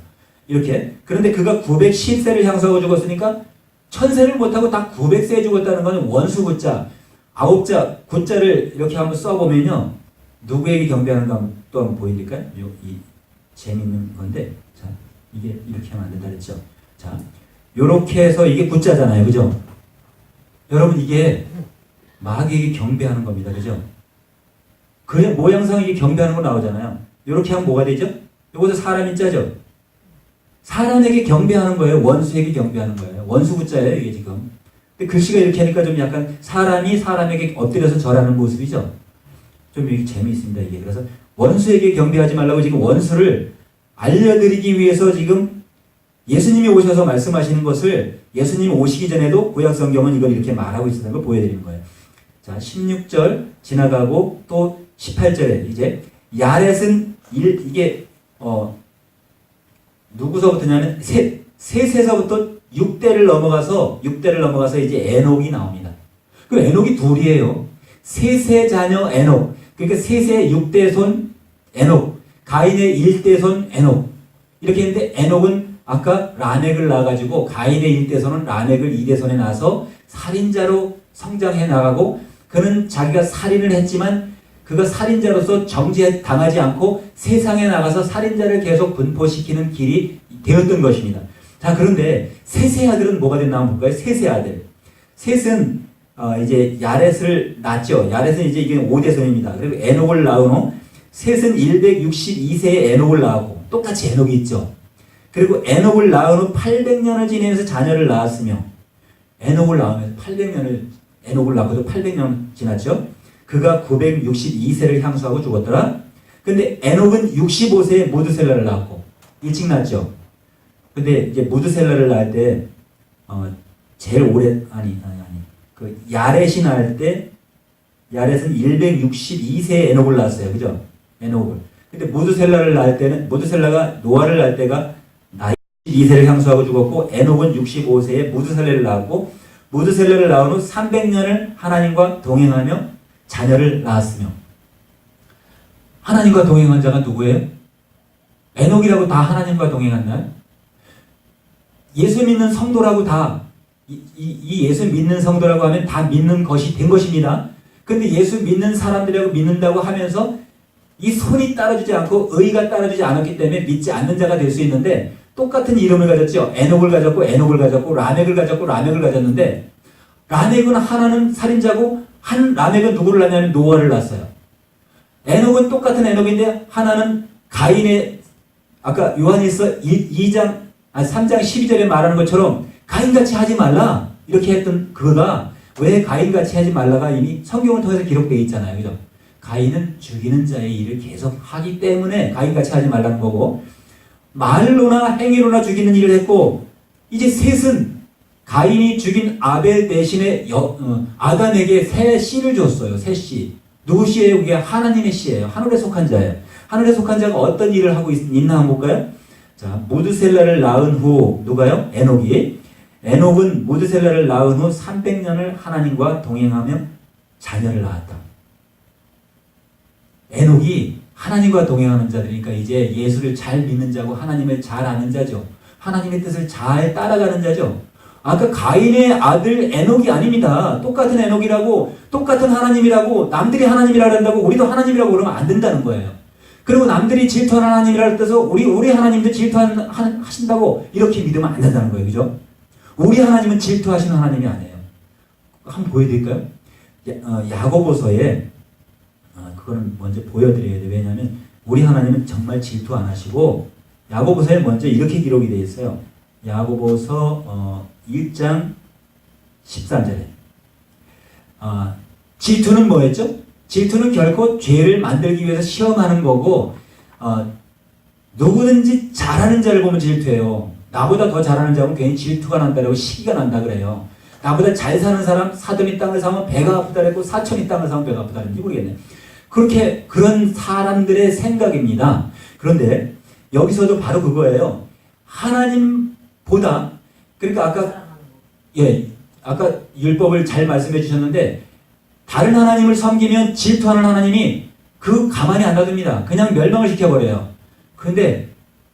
이렇게. 그런데 그가 910세를 향수하고 죽었으니까 1000세를 못하고 딱 900세에 죽었다는 건 원수 구자 9자, 9자를 이렇게 한번 써보면요. 누구에게 경배하는가 또 한번 보여드릴까요? 이 재밌는 건데, 자, 이게 이렇게 하면 안 된다 그랬죠? 자, 요렇게 해서 이게 9자잖아요. 그죠? 여러분, 이게 마귀에게 경배하는 겁니다. 그죠? 그의 모양상 이게 경배하는 거 나오잖아요. 요렇게 하면 뭐가 되죠? 요것도 사람 인자죠? 사람에게 경배하는 거예요. 원수에게 경배하는 거예요. 원수 9자예요. 이게 지금. 근데 글씨가 이렇게 하니까 좀 약간 사람이 사람에게 엎드려서 절하는 모습이죠. 좀 이게 재미있습니다, 이게. 그래서 원수에게 경배하지 말라고 지금 원수를 알려드리기 위해서 지금 예수님이 오셔서 말씀하시는 것을 예수님이 오시기 전에도 구약성경은 이걸 이렇게 말하고 있었다는 걸 보여드리는 거예요. 자, 16절 지나가고 또 18절에 이제 야렛은 이게 누구서부터냐면 셋에서부터 6대를 넘어가서 이제 에녹이 나옵니다. 그 에녹이 둘이에요. 셋의 자녀 에녹. 그러니까 셋의 6대 손 에녹. 가인의 1대 손 에녹. 이렇게 했는데 에녹은 아까 라멕을 낳아가지고 가인의 1대 손은 라멕을 2대 손에 낳아서 살인자로 성장해 나가고 그는 자기가 살인을 했지만 그가 살인자로서 정죄당하지 않고 세상에 나가서 살인자를 계속 분포시키는 길이 되었던 것입니다. 자, 그런데 셋의 아들은 뭐가 됐나 한번 볼까요? 셋의 아들. 셋은 이제 야렛을 낳죠. 야렛은 이제 이게 5대 손입니다. 그리고 에녹을 낳은 후 셋은 162세에 에녹을 낳았고 똑같이 에녹이 있죠. 그리고 에녹을 낳은 후 800년을 지내면서 자녀를 낳았으며 에녹을 낳으면서 800년을 에녹을 낳고도 800년 지났죠. 그가 962세를 향수하고 죽었더라. 근데 에녹은 65세에 무드셀라를 낳았고 일찍 낳았죠. 근데 이제 무드셀라를 낳을 때 제일 오래 그 야렛이 낳을 때 야렛은 162세에 에녹을 낳았어요. 그죠? 에녹을. 근데 무드셀라를 낳을 때는 무드셀라가 노아를 낳을 때가 나이 2세를 향수하고 죽었고 에녹은 65세에 무드셀라를 낳았고 무드셀라를 낳은 후 300년을 하나님과 동행하며 자녀를 낳았으며. 하나님과 동행한 자가 누구예요? 에녹이라고 다 하나님과 동행했나요? 예수 믿는 성도라고 다 이 예수 믿는 성도라고 하면 다 믿는 것이 된 것입니다. 근데 예수 믿는 사람들이라고 믿는다고 하면서 이 손이 따라주지 않고 의가 따라주지 않았기 때문에 믿지 않는 자가 될 수 있는데, 똑같은 이름을 가졌죠. 에녹을 가졌고 라멕을 가졌는데, 라멕은 하나는 살인자고 라멕은 누구를 낳냐면 노아를 낳았어요. 에녹은 똑같은 에녹인데 하나는 가인의, 아까 요한일서 3장 12절에 말하는 것처럼 가인같이 하지 말라 이렇게 했던 그가 왜 가인같이 하지 말라가 이미 성경을 통해서 기록되어 있잖아요. 그죠? 가인은 죽이는 자의 일을 계속 하기 때문에 가인같이 하지 말라는 거고, 말로나 행위로나 죽이는 일을 했고, 이제 셋은 가인이 죽인 아벨 대신에 아담에게 새 씨를 줬어요. 새 씨. 누구 씨예요? 그게 하나님의 씨예요. 하늘에 속한 자예요. 하늘에 속한 자가 어떤 일을 하고 있나 한번 볼까요? 자, 무드셀라를 낳은 후 누가요? 에녹은 무드셀라를 낳은 후 300년을 하나님과 동행하며 자녀를 낳았다. 에녹이 하나님과 동행하는 자들이니까 이제 예수를 잘 믿는 자고 하나님을 잘 아는 자죠. 하나님의 뜻을 잘 따라가는 자죠. 아까 가인의 아들 에녹이 아닙니다. 똑같은 에녹이라고, 똑같은 하나님이라고, 남들이 하나님이라고 한다고 우리도 하나님이라고 그러면 안 된다는 거예요. 그리고 남들이 질투하는 하나님이라고 해서 우리 하나님도 질투하신다고 이렇게 믿으면 안 된다는 거예요. 그죠? 우리 하나님은 질투하시는 하나님이 아니에요. 한번 보여드릴까요? 야고보서에, 그거는 먼저 보여드려야 돼요. 왜냐하면 우리 하나님은 정말 질투 안 하시고, 야고보서에 먼저 이렇게 기록이 되어 있어요. 야고보서 1장 13절에 질투는 뭐였죠? 질투는 결코 죄를 만들기 위해서 시험하는 거고, 누구든지 잘하는 자를 보면 질투해요. 나보다 더 잘하는 자는 괜히 질투가 난다라고 시기가 난다 그래요. 나보다 잘 사는 사람 사돈이 땅을 사면 배가 아프다 그랬고 사촌이 땅을 사면 배가 아프다 그랬는지 모르겠네요. 그런 사람들의 생각입니다. 그런데 여기서도 바로 그거예요. 하나님보다, 그러니까 아까 율법을 잘 말씀해 주셨는데, 다른 하나님을 섬기면 질투하는 하나님이 가만히 안 놔둡니다. 그냥 멸망을 시켜버려요. 근데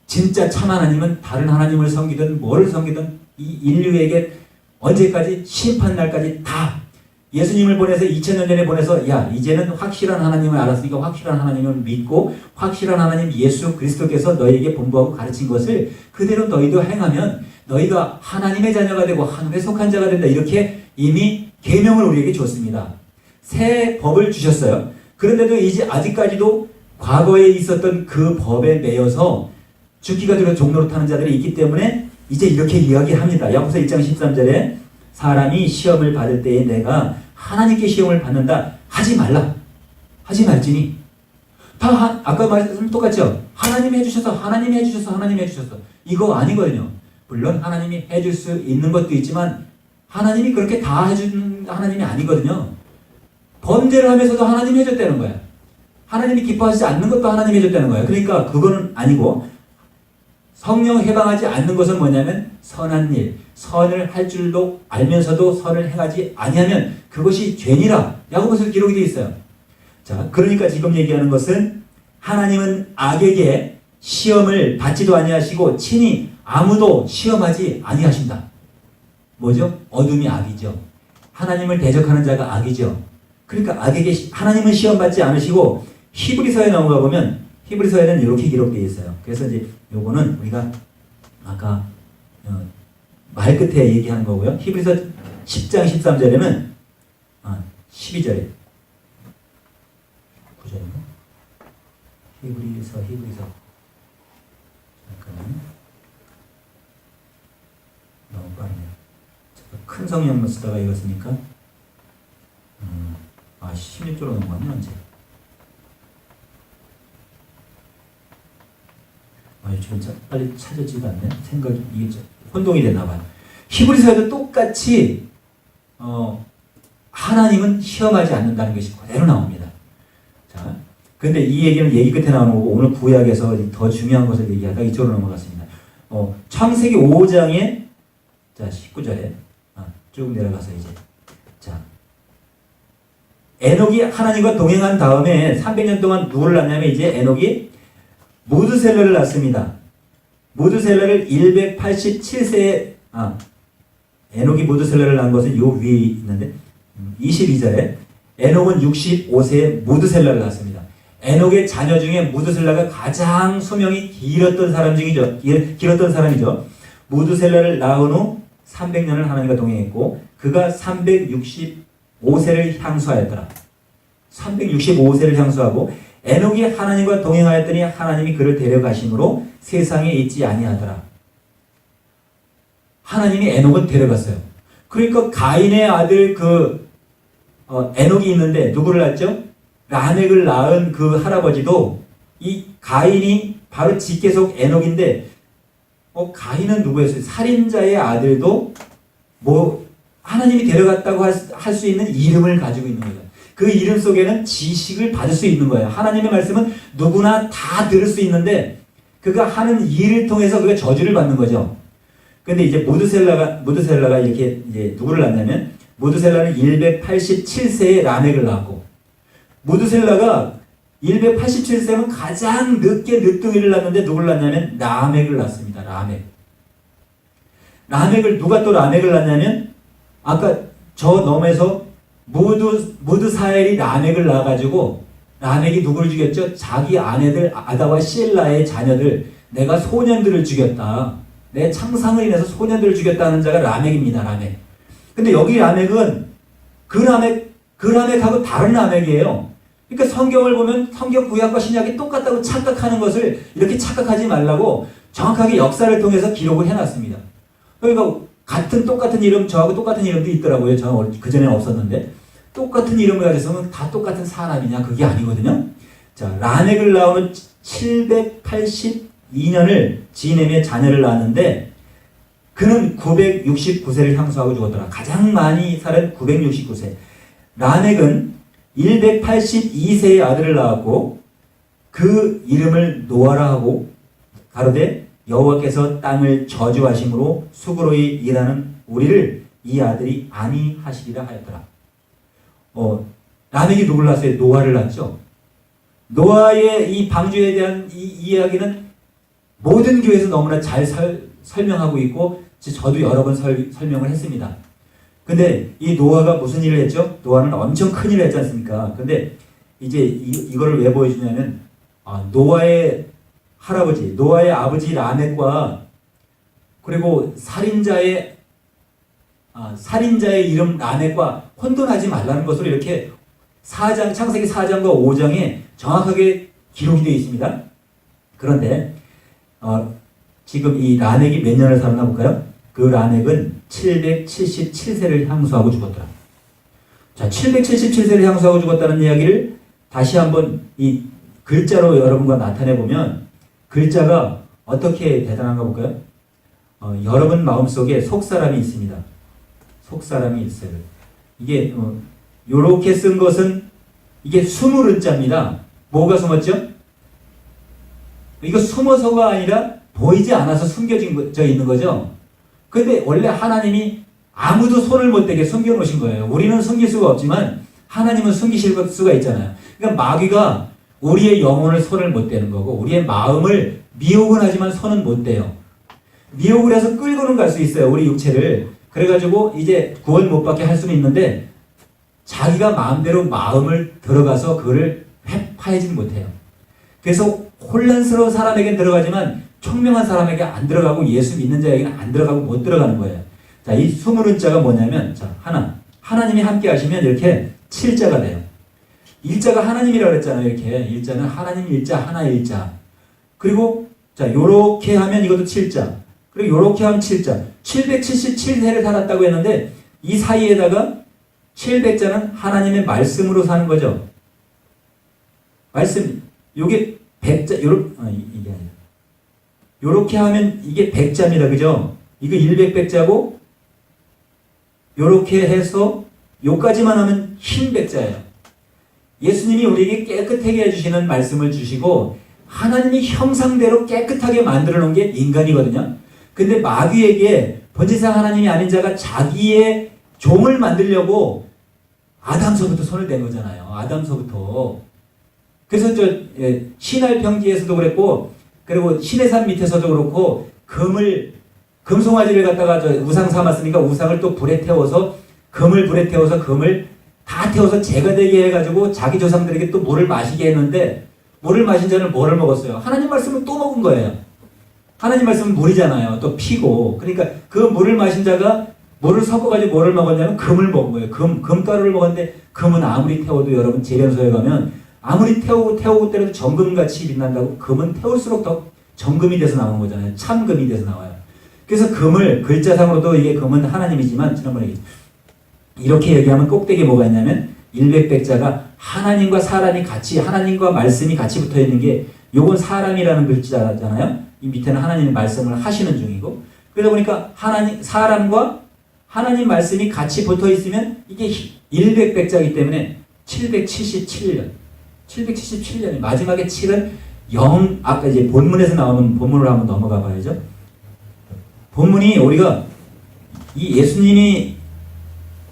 진짜 참 하나님은 다른 하나님을 섬기든 뭐를 섬기든 이 인류에게 언제까지, 심판날까지 다 예수님을 보내서 2000년 전에 보내서, 야, 이제는 확실한 하나님을 알았으니까 확실한 하나님을 믿고 확실한 하나님 예수 그리스도께서 너희에게 본보하고 가르친 것을 그대로 너희도 행하면 너희가 하나님의 자녀가 되고 하늘에 속한 자가 된다. 이렇게 이미 계명을 우리에게 줬습니다. 새 법을 주셨어요. 그런데도 이제 아직까지도 과거에 있었던 그 법에 매여서 죽기가 두려워 종로로 타는 자들이 있기 때문에 이제 이렇게 이야기합니다. 야고보서 1장 13절에 사람이 시험을 받을 때에 내가 하나님께 시험을 받는다 하지 말라. 하지 말지니. 아까 말씀 똑같죠? 하나님이 해주셔서 이거 아니거든요. 물론 하나님이 해줄 수 있는 것도 있지만 하나님이 그렇게 다 해주는 하나님이 아니거든요. 범죄를 하면서도 하나님이 해줬다는 거예요. 하나님이 기뻐하시지 않는 것도 하나님이 해줬다는 거예요. 그러니까 그거는 아니고, 성령 해방하지 않는 것은 뭐냐면 선한 일, 선을 할 줄도 알면서도 선을 행하지 아니하면 그것이 죄니라. 야고보서 기록이 되어 있어요. 자, 그러니까 지금 얘기하는 것은 하나님은 악에게 시험을 받지도 아니하시고 친히 아무도 시험하지 아니하신다. 뭐죠? 어둠이 악이죠. 하나님을 대적하는 자가 악이죠. 그러니까 악에게 하나님은 시험받지 않으시고, 히브리서에 넘어가 보면 히브리서에는 이렇게 기록되어 있어요. 그래서 이제 요거는 우리가 아까 말 끝에 얘기한 거고요. 히브리서 10장 13절에는 12절에 9절인가? 히브리서 잠깐만, 너무 빠르네요. 큰 성경만 쓰다가 읽었으니까 16절로 넘어가면 언제? 진짜 빨리 찾아지가 않네. 이게 혼동이 됐나봐요. 히브리서에도 똑같이 하나님은 시험하지 않는다는 것이 그대로 나옵니다. 자, 근데 이 얘기는 얘기 끝에 나오는 거고, 오늘 구약에서 더 중요한 것을 얘기하다가 이쪽으로 넘어갔습니다. 창세기 5장에 자 19절에 쭉 내려가서 이제 자 에녹이 하나님과 동행한 다음에 300년 동안 누구를 낳냐면 이제 에녹이 모두셀라를 낳습니다. 모두셀라를 187세에 에녹이 모두셀라를 낳은 것은 요 위에 있는데 22절에 에녹은 65세에 모두셀라를 낳았습니다. 에녹의 자녀 중에 모두셀라가 가장 수명이 길었던 사람이죠. 모두셀라를 낳은 후 300년을 하나님과 동행했고 그가 365세를 향수하였더라. 365세를 향수하고 에녹이 하나님과 동행하였더니 하나님이 그를 데려가심으로 세상에 있지 아니하더라. 하나님이 에녹을 데려갔어요. 그러니까 가인의 아들 에녹이 있는데 누구를 낳았죠? 라멕을 낳은 그 할아버지도 이 가인이 바로 직계속 에녹인데 가인은 누구였어요? 살인자의 아들도 하나님이 데려갔다고 할 수 있는 이름을 가지고 있는 거예요. 그 이름 속에는 지식을 받을 수 있는 거예요. 하나님의 말씀은 누구나 다 들을 수 있는데 그가 하는 일을 통해서 그가 저주를 받는 거죠. 근데 이제 모두셀라가 이렇게 이제 누구를 낳냐면 모두셀라는 187세에 라멕을 낳았고 모두셀라가 187세면 가장 늦게 늦둥이를 낳았는데 누구를 낳냐면 라멕을 낳습니다. 라멕을 누가 또 라멕을 낳냐면 아까 저 넘에서 모두사엘이 라멕을 낳아가지고 라멕이 누구를 죽였죠? 자기 아내들 아다와 실라의 자녀들 내가 소년들을 죽였다. 내 창상을 인해서 소년들을 죽였다는 자가 라멕입니다. 라멕. 근데 여기 라멕은 그 라멕하고 다른 라멕이에요. 그러니까 성경을 보면 성경 구약과 신약이 똑같다고 착각하는 것을 이렇게 착각하지 말라고 정확하게 역사를 통해서 기록을 해놨습니다. 그러니까 똑같은 이름, 저하고 똑같은 이름도 있더라고요. 저는 그전에 없었는데 똑같은 이름을 가졌으면 다 똑같은 사람이냐? 그게 아니거든요. 자, 라멕을 낳은 782년을 지내며 자녀를 낳았는데 그는 969세를 향수하고 죽었더라. 가장 많이 살은 969세. 라멕은 182세의 아들을 낳았고 그 이름을 노아라 하고 가로되 여호와께서 땅을 저주하심으로 수고로이 일하는 우리를 이 아들이 아니하시리라 하였더라. 라멕이 누굴 낳았어요? 노아를 낳았죠. 노아의 이 방주에 대한 이 이야기는 모든 교회에서 너무나 잘 설명하고 있고 저도 여러 번 설명을 했습니다. 근데 이 노아가 무슨 일을 했죠? 노아는 엄청 큰 일을 했지 않습니까? 근데 이제 이거를 왜 보여주냐면 노아의 할아버지, 노아의 아버지 라멕과 그리고 살인자의 이름 라멕과 혼돈하지 말라는 것으로 이렇게 창세기 4장과 5장에 정확하게 기록이 되어 있습니다. 그런데 지금 이 라멕이 몇 년을 살았나 볼까요? 그 라멕은 777세를 향수하고 죽었더라. 자, 777세를 향수하고 죽었다는 이야기를 다시 한번 이 글자로 여러분과 나타내 보면 글자가 어떻게 대단한가 볼까요? 여러분 마음속에 속사람이 있습니다. 속사람이 있어요. 이게 요렇게 쓴 것은 이게 숨을 자입니다. 뭐가 숨었죠? 이거 숨어서가 아니라 보이지 않아서 숨겨져 있는 거죠. 근데 원래 하나님이 아무도 손을 못 대게 숨겨놓으신 거예요. 우리는 숨길 수가 없지만 하나님은 숨기실 수가 있잖아요. 그러니까 마귀가 우리의 영혼을 손을 못 대는 거고 우리의 마음을 미혹은 하지만 손은 못 대요. 미혹을 해서 끌고는 갈 수 있어요. 우리 육체를. 그래가지고 이제 구원 못 받게 할 수는 있는데 자기가 마음대로 마음을 들어가서 그거를 파헤지는 못해요. 그래서 혼란스러운 사람에게는 들어가지만 총명한 사람에게 안 들어가고 예수 믿는 자에게는 안 들어가고 못 들어가는 거예요. 자, 이 숨은 자가 뭐냐면 자, 하나님이 함께 하시면 이렇게 7자가 돼요. 일자가 하나님이라고 그랬잖아요. 이렇게 일자는 하나님 일자, 하나 일자. 그리고 자, 요렇게 하면 이것도 7자. 그리고 요렇게 하면 7자. 777세를 살았다고 했는데 이 사이에다가 700자는 하나님의 말씀으로 사는 거죠. 말씀. 요게 100자, 이게 아니라. 요렇게 하면 이게 100자입니다. 그죠? 이거 100자고 요렇게 해서 요까지만 하면 흰 100자예요. 예수님이 우리에게 깨끗하게 해주시는 말씀을 주시고 하나님이 형상대로 깨끗하게 만들어 놓은 게 인간이거든요. 근데 마귀에게 번지상 하나님이 아닌 자가 자기의 종을 만들려고 아담서부터 손을 댄 거잖아요. 아담서부터. 그래서 신할 평지에서도 그랬고, 그리고 신의 산 밑에서도 그렇고, 금송아지를 갖다가 우상 삼았으니까 우상을 또 불에 태워서, 금을 불에 태워서 금을 다 태워서 재가 되게 해가지고 자기 조상들에게 또 물을 마시게 했는데, 물을 마신 자는 뭐를 먹었어요? 하나님 말씀을 또 먹은 거예요. 하나님 말씀은 물이잖아요. 또 피고. 그러니까 그 물을 마신 자가 물을 섞어가지고 뭐를 먹었냐면 금을 먹은 거예요. 금가루를 먹었는데, 금은 아무리 태워도 여러분 재련소에 가면 아무리 태우고 때려도 정금같이 빛난다고. 금은 태울수록 더 정금이 돼서 나오는 거잖아요. 참금이 돼서 나와요. 그래서 금을, 글자상으로도 이게 금은 하나님이지만, 지난번에 이렇게 얘기하면 꼭대기에 뭐가 있냐면, 일백백자가 하나님과 사람이 같이, 하나님과 말씀이 같이 붙어 있는 게, 요건 사람이라는 글자잖아요. 이 밑에는 하나님의 말씀을 하시는 중이고, 그러다 보니까 사람과 하나님 말씀이 같이 붙어 있으면 이게 일백백자이기 때문에 777년. 777년이 마지막에 7은 아까 이제 본문에서 나오는 본문으로 한번 넘어가 봐야죠. 본문이 우리가 이 예수님이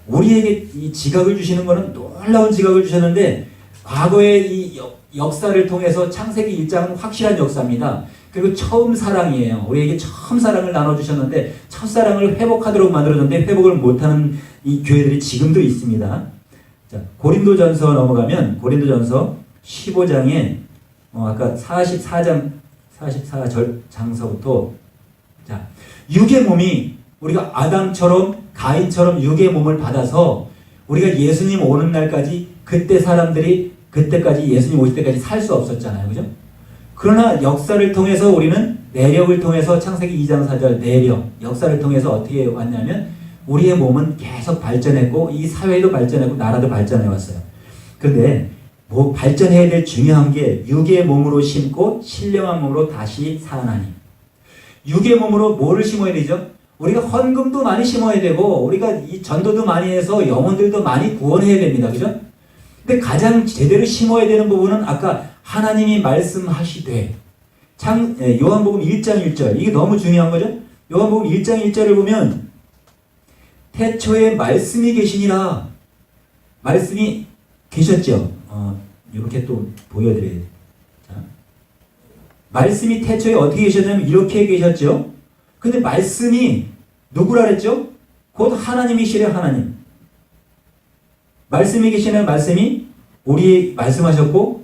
우리에게 이 지각을 주시는 거는 놀라운 지각을 주셨는데, 과거의 이 역사를 통해서 창세기 1장은 확실한 역사입니다. 그리고 처음 사랑이에요. 우리에게 처음 사랑을 나눠주셨는데, 첫사랑을 회복하도록 만들어줬는데 회복을 못하는 이 교회들이 지금도 있습니다. 자, 고린도전서 넘어가면 고린도전서 15장에 아까 44절 장서부터, 자, 육의 몸이 우리가 아담처럼 가인처럼 육의 몸을 받아서 우리가 예수님 오는 날까지 그때까지 예수님 오실 때까지 살 수 없었잖아요. 그죠? 그러나 역사를 통해서 우리는 내력을 통해서 창세기 2장 4절 내력, 역사를 통해서 어떻게 왔냐면 우리의 몸은 계속 발전했고 이 사회도 발전했고 나라도 발전해 왔어요. 그런데 뭐 발전해야 될 중요한 게 육의 몸으로 심고 신령한 몸으로 다시 살아나니. 육의 몸으로 뭐를 심어야 되죠? 우리가 헌금도 많이 심어야 되고 우리가 이 전도도 많이 해서 영혼들도 많이 구원해야 됩니다. 그죠? 근데 가장 제대로 심어야 되는 부분은 아까 하나님이 말씀하시되 요한복음 1장 1절, 이게 너무 중요한 거죠. 요한복음 1장 1절을 보면 태초에 말씀이 계시니라. 말씀이 계셨죠. 이렇게 또 보여드려야 돼요. 자, 말씀이 태초에 어떻게 계셨냐면 이렇게 계셨죠. 근데 말씀이 누구라 그랬죠? 곧 하나님이시래. 하나님. 말씀이 계시는 말씀이 우리 말씀하셨고,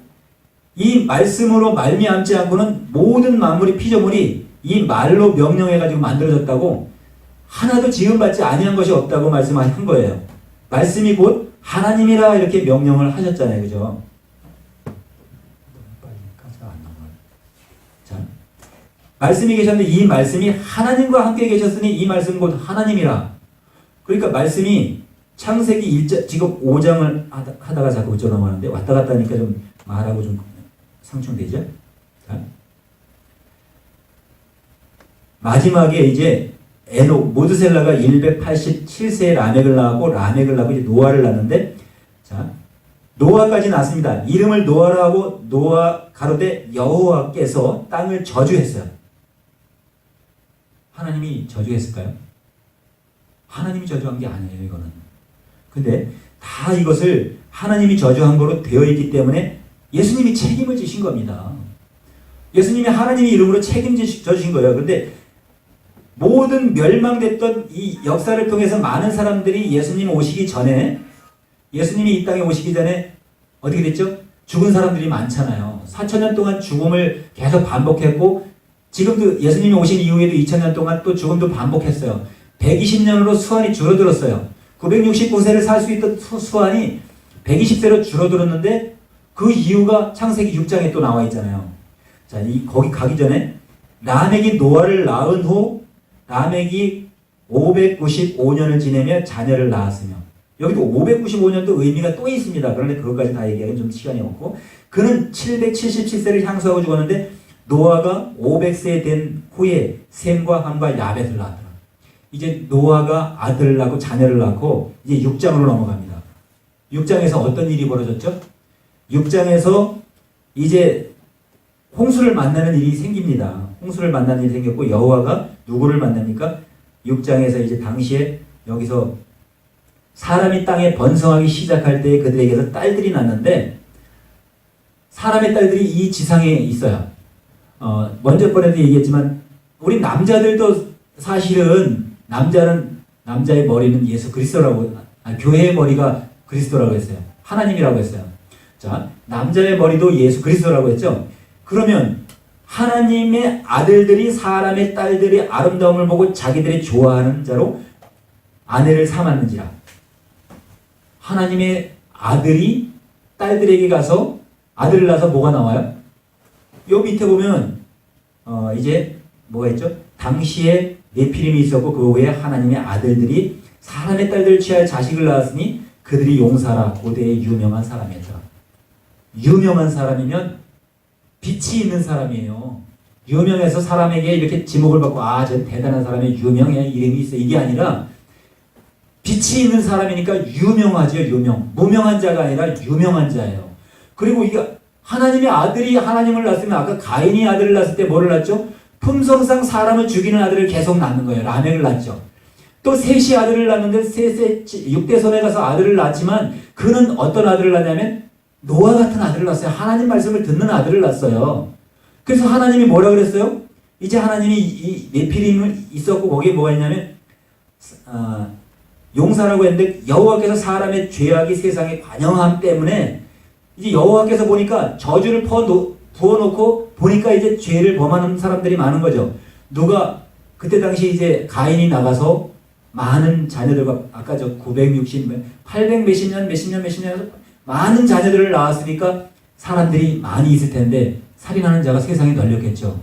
이 말씀으로 말미암지 않고는 모든 만물이 피조물이 이 말로 명령해가지고 만들어졌다고, 하나도 지음받지 아니한 것이 없다고 말씀한 거예요. 말씀이 곧 하나님이라 이렇게 명령을 하셨잖아요. 그죠? 자, 말씀이 계셨는데 이 말씀이 하나님과 함께 계셨으니 이 말씀은 곧 하나님이라. 그러니까 말씀이 창세기 1장, 지금 5장을 하다가 자꾸 어쩌 넘어가는데 왔다 갔다 하니까 좀 말하고 좀 상충되죠? 자, 마지막에 이제 모드셀라가 187세에 라멕을 낳았고 라멕을 낳고 이제 노아를 낳는데, 자, 노아까지 낳습니다. 이름을 노아라 하고 노아 가로되 여호와께서 땅을 저주했어요. 하나님이 저주했을까요? 하나님이 저주한 게 아니에요, 이거는. 근데 다 이것을 하나님이 저주한 거로 되어 있기 때문에 예수님이 책임을 지신 겁니다. 예수님이 하나님의 이름으로 책임져주신 거예요. 그런데 모든 멸망됐던 이 역사를 통해서 많은 사람들이 예수님 오시기 전에, 예수님이 이 땅에 오시기 전에 어떻게 됐죠? 죽은 사람들이 많잖아요. 4,000년 동안 죽음을 계속 반복했고, 지금도 예수님이 오신 이후에도 2,000년 동안 또 죽음도 반복했어요. 120년으로 수완이 줄어들었어요. 969세를 살 수 있던 수완이 120세로 줄어들었는데 그 이유가 창세기 6장에 또 나와 있잖아요. 자, 거기 가기 전에 라멕이 노아를 낳은 후 라멕이 595년을 지내며 자녀를 낳았으며, 여기도 595년도 의미가 또 있습니다. 그런데 그것까지 다 얘기하기는 좀 시간이 없고, 그는 777세를 향수하고 죽었는데 노아가 500세 된 후에 셈과 함과 야벳을 낳았더라. 이제 노아가 아들을 낳고 자녀를 낳고 이제 6장으로 넘어갑니다. 6장에서 어떤 일이 벌어졌죠? 6장에서 이제 홍수를 만나는 일이 생깁니다. 홍수를 만나는 일이 생겼고, 여호와가 누구를 만납니까? 6장에서 이제 당시에 여기서 사람이 땅에 번성하기 시작할 때 그들에게서 딸들이 났는데 사람의 딸들이 이 지상에 있어요. 먼저 번에도 얘기했지만 우리 남자들도 사실은 남자의 머리는 예수 그리스도라고 교회의 머리가 그리스도라고 했어요. 하나님이라고 했어요. 자, 남자의 머리도 예수 그리스도라고 했죠. 그러면 하나님의 아들들이 사람의 딸들이 아름다움을 보고 자기들이 좋아하는 자로 아내를 삼았는지라. 하나님의 아들이 딸들에게 가서 아들을 낳아서 뭐가 나와요? 요 밑에 보면 이제 뭐가 있죠? 당시에 네피림이 있었고 그 후에 하나님의 아들들이 사람의 딸들을 취하여 자식을 낳았으니 그들이 용사라. 고대의 유명한 사람이었더라. 유명한 사람이면 빛이 있는 사람이에요. 유명해서 사람에게 이렇게 지목을 받고 저 대단한 사람이 유명해 이름이 있어 이게 아니라 빛이 있는 사람이니까 유명하죠. 유명. 무명한 자가 아니라 유명한 자예요. 그리고 이게 하나님의 아들이 하나님을 낳았으면 아까 가인이 아들을 낳았을 때 뭐를 낳았죠? 품성상 사람을 죽이는 아들을 계속 낳는 거예요. 라멕을 낳았죠. 또 셋이 아들을 낳는데 셋의 6대손에 가서 아들을 낳았지만 그는 어떤 아들을 낳냐면 노아 같은 아들을 낳았어요. 하나님 말씀을 듣는 아들을 낳았어요. 그래서 하나님이 뭐라 그랬어요? 이제 하나님이 이 네피림을 있었고 거기에 뭐가 있냐면 용사라고 했는데 여호와께서 사람의 죄악이 세상에 관영함 때문에 이제 여호와께서 보니까 저주를 부어놓고 보니까 이제 죄를 범하는 사람들이 많은 거죠. 누가 그때 당시 이제 가인이 나가서 많은 자녀들과 아까 저 960, 800 몇십 년 많은 자녀들을 낳았으니까 사람들이 많이 있을 텐데 살인하는 자가 세상에 널렸겠죠.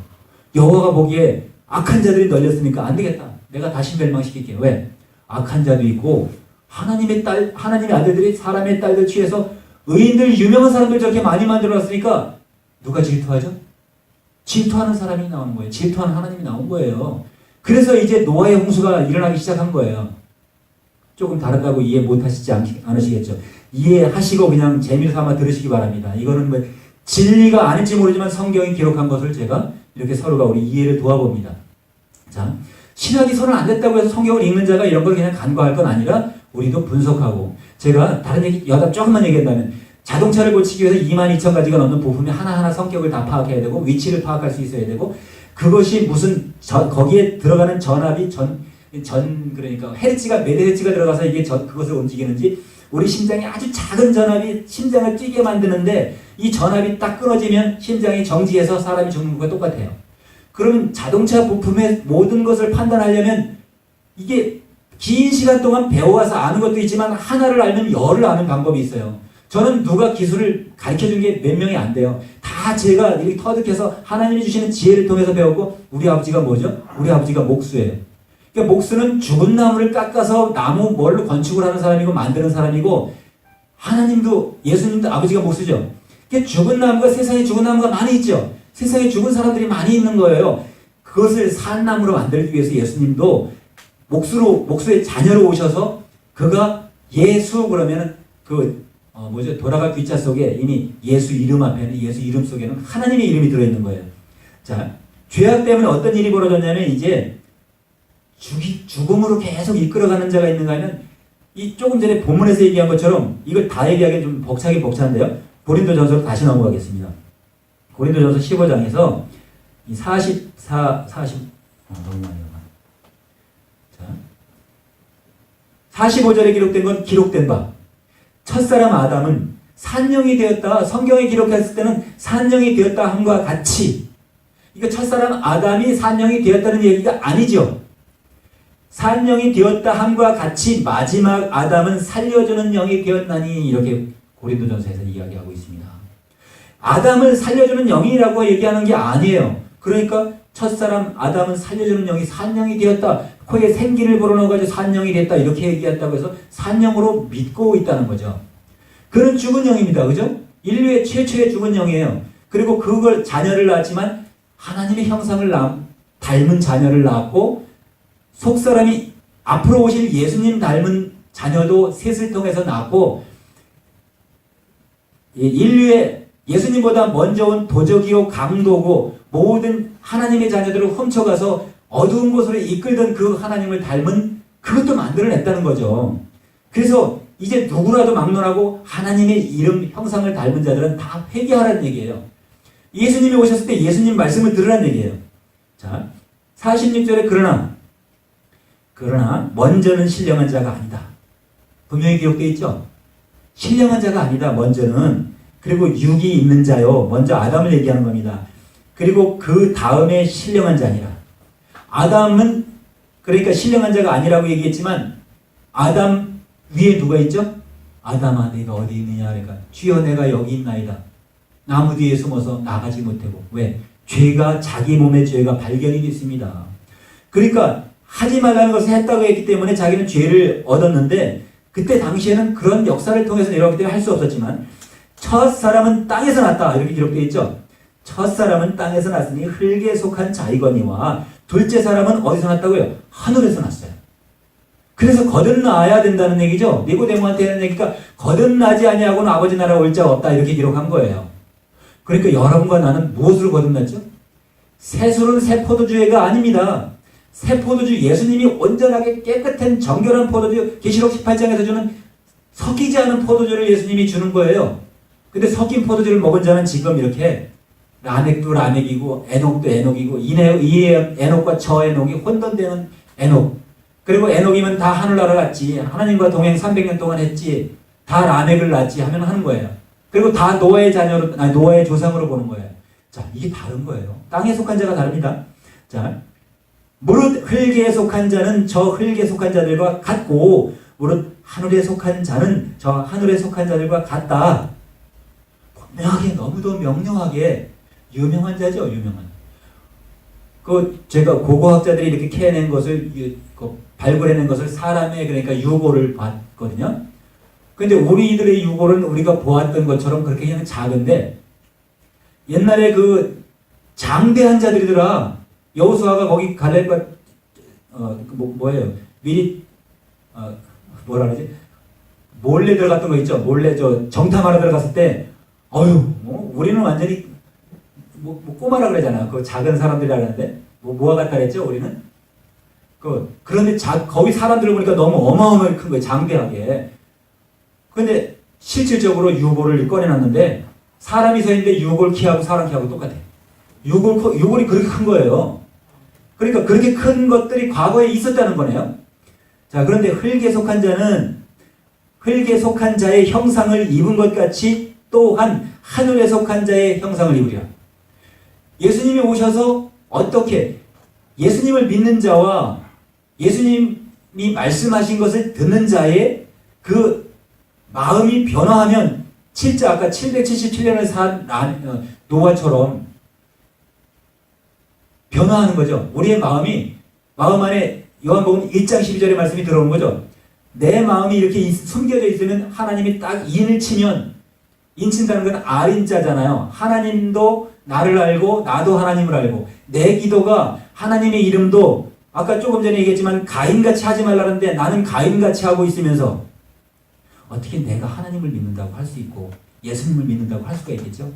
여호와가 보기에 악한 자들이 널렸으니까 안 되겠다. 내가 다시 멸망시킬게. 왜? 악한 자도 있고 하나님의 아들들이 사람의 딸들 취해서 의인들 유명한 사람들 저렇게 많이 만들어놨으니까 누가 질투하죠? 질투하는 사람이 나오는 거예요. 질투하는 하나님이 나온 거예요. 그래서 이제 노아의 홍수가 일어나기 시작한 거예요. 조금 다르다고 이해 못하시지 않으시겠죠? 이해하시고 그냥 재미로 삼아 들으시기 바랍니다. 이거는 뭐 진리가 아닐지 모르지만 성경이 기록한 것을 제가 이렇게 서로가 우리 이해를 도와봅니다. 자, 신학이 손을 안 댔다고 해서 성경을 읽는 자가 이런 걸 그냥 간과할 건 아니라 우리도 분석하고 제가 다른 얘기 여담 조금만 얘기한다면 자동차를 고치기 위해서 22,000가지가 넘는 부품이 하나하나 성격을 다 파악해야 되고 위치를 파악할 수 있어야 되고 그것이 무슨 거기에 들어가는 전압이 그러니까 헤르츠가 몇 헤르츠가 들어가서 이게 그것을 움직이는지 우리 심장이 아주 작은 전압이 심장을 뛰게 만드는데 이 전압이 딱 끊어지면 심장이 정지해서 사람이 죽는 것과 똑같아요. 그러면 자동차 부품의 모든 것을 판단하려면 이게 긴 시간 동안 배워와서 아는 것도 있지만 하나를 알면 열을 아는 방법이 있어요. 저는 누가 기술을 가르쳐준 게 몇 명이 안 돼요. 다 제가 이렇게 터득해서 하나님이 주시는 지혜를 통해서 배웠고 우리 아버지가 뭐죠? 우리 아버지가 목수예요. 그러니까 목수는 죽은 나무를 깎아서 나무 뭘로 건축을 하는 사람이고 만드는 사람이고 하나님도 예수님도 아버지가 목수죠. 그러니까 죽은 나무가 세상에 죽은 나무가 많이 있죠. 세상에 죽은 사람들이 많이 있는 거예요. 그것을 산 나무로 만들기 위해서 예수님도 목수의 자녀로 오셔서 그가 예수 그러면은 돌아갈 뒷자 속에 이미 예수 이름 앞에는 예수 이름 속에는 하나님의 이름이 들어있는 거예요. 자, 죄악 때문에 어떤 일이 벌어졌냐면 이제 죽음으로 계속 이끌어가는 자가 있는가 하면 이 조금 전에 본문에서 얘기한 것처럼 이걸 다 얘기하기엔 좀 벅차긴데요. 고린도전서로 다시 넘어가겠습니다. 고린도전서 15장에서 이 45절에 기록된 건 기록된 바. 첫사람 아담은 산령이 되었다. 성경에 기록했을 때는 산령이 되었다 함과 같이. 이거 첫사람 아담이 산령이 되었다는 얘기가 아니죠. 산령이 되었다 함과 같이 마지막 아담은 살려주는 영이 되었나니 이렇게 고린도전서에서 이야기하고 있습니다. 아담을 살려주는 영이라고 얘기하는 게 아니에요. 그러니까 첫사람 아담은 살려주는 영이 산령이 되었다. 코에 생기를 불어넣어가지고 산령이 됐다. 이렇게 얘기했다고 해서 산령으로 믿고 있다는 거죠. 그는 죽은 영입니다. 그죠? 인류의 최초의 죽은 영이에요. 그리고 그걸 자녀를 낳았지만 하나님의 형상을 닮은 자녀를 낳았고 속사람이 앞으로 오실 예수님 닮은 자녀도 셋을 통해서 낳았고 인류의 예수님보다 먼저 온 도적이요 강도고 모든 하나님의 자녀들을 훔쳐가서 어두운 곳으로 이끌던 그 하나님을 닮은 그것도 만들어냈다는 거죠. 그래서 이제 누구라도 막론하고 하나님의 이름 형상을 닮은 자들은 다 회개하라는 얘기예요. 예수님이 오셨을 때 예수님 말씀을 들으라는 얘기예요. 자, 46절에 그러나 먼저는 신령한 자가 아니다. 분명히 기록되어 있죠. 신령한 자가 아니다. 먼저는. 그리고 육이 있는 자요. 먼저 아담을 얘기하는 겁니다. 그리고 그 다음에 신령한 자니라. 아담은 그러니까 신령한 자가 아니라고 얘기했지만 아담 위에 누가 있죠? 아담아 내가 어디 있느냐 그러니까 주여 내가 여기 있나이다. 나무 뒤에 숨어서 나가지 못하고. 왜? 죄가 자기 몸의 죄가 발견이 됐습니다. 그러니까 하지 말라는 것을 했다고 했기 때문에 자기는 죄를 얻었는데 그때 당시에는 그런 역사를 통해서 내려왔기 때문에 할 수 없었지만 첫 사람은 땅에서 났다 이렇게 기록되어 있죠. 첫 사람은 땅에서 났으니 흙에 속한 자이거니와 둘째 사람은 어디서 났다고요? 하늘에서 났어요. 그래서 거듭나야 된다는 얘기죠. 니고데모한테 하는 얘기가 거듭나지 아니하고는 아버지 나라 올 자 없다 이렇게 기록한 거예요. 그러니까 여러분과 나는 무엇으로 거듭났죠? 새술은 새 포도주가 아닙니다. 새 포도주 예수님이 온전하게 깨끗한 정결한 포도주 계시록 18장에서 주는 섞이지 않은 포도주를 예수님이 주는 거예요. 근데 섞인 포도주를 먹은 자는 지금 이렇게 라멕도 라멕이고 에녹도 에녹이고 이 에녹과 저 에녹이 혼돈되는 에녹. 그리고 에녹이면 다 하늘나라 갔지. 하나님과 동행 300년 동안 했지. 다 라멕을 낳지 하면 하는 거예요. 그리고 다 노아의 자녀로, 노아의 조상으로 보는 거예요. 자, 이게 다른 거예요. 땅에 속한 자가 다릅니다. 자, 무릇 흙에 속한 자는 저 흙에 속한 자들과 같고, 무릇 하늘에 속한 자는 저 하늘에 속한 자들과 같다. 분명하게, 너무도 명료하게 유명한 자죠, 유명한. 제가 고고학자들이 이렇게 캐낸 것을, 발굴해낸 것을 사람의, 그러니까 유고를 봤거든요. 근데 우리들의 유골은 우리가 보았던 것처럼 그렇게 그냥 작은데 옛날에 장대한 자들이더라. 여호수아가 거기 갈렙과 뭐예요? 미리 뭐라 그러지? 몰래 들어갔던 거 있죠. 몰래 정탐하러 들어갔을 때 우리는 완전히 꼬마라 그러잖아. 작은 사람들이라 그러는데 뭐가 같다 그랬죠? 우리는 그런데 거기 사람들을 보니까 너무 어마어마하게 큰 거예요. 장대하게. 근데 실질적으로 유골을 꺼내놨는데 사람이 서 있는데 유골 키하고 사람 키하고 똑같아. 유골이 그렇게 큰 거예요. 그러니까 그렇게 큰 것들이 과거에 있었다는 거네요. 자, 그런데 흙에 속한 자는 흙에 속한 자의 형상을 입은 것 같이 또한 하늘에 속한 자의 형상을 입으리라. 예수님이 오셔서 어떻게 예수님을 믿는 자와 예수님이 말씀하신 것을 듣는 자의 마음이 변화하면 아까 777년을 산 노아처럼 변화하는 거죠. 우리의 마음 안에 요한복음 1장 12절의 말씀이 들어오는 거죠. 내 마음이 이렇게 숨겨져 있으면 하나님이 딱 인을 치면 인친다는 건 알인자잖아요. 하나님도 나를 알고 나도 하나님을 알고 내 기도가 하나님의 이름도 아까 조금 전에 얘기했지만 가인같이 하지 말라는데 나는 가인같이 하고 있으면서 어떻게 내가 하나님을 믿는다고 할 수 있고 예수님을 믿는다고 할 수가 있겠죠?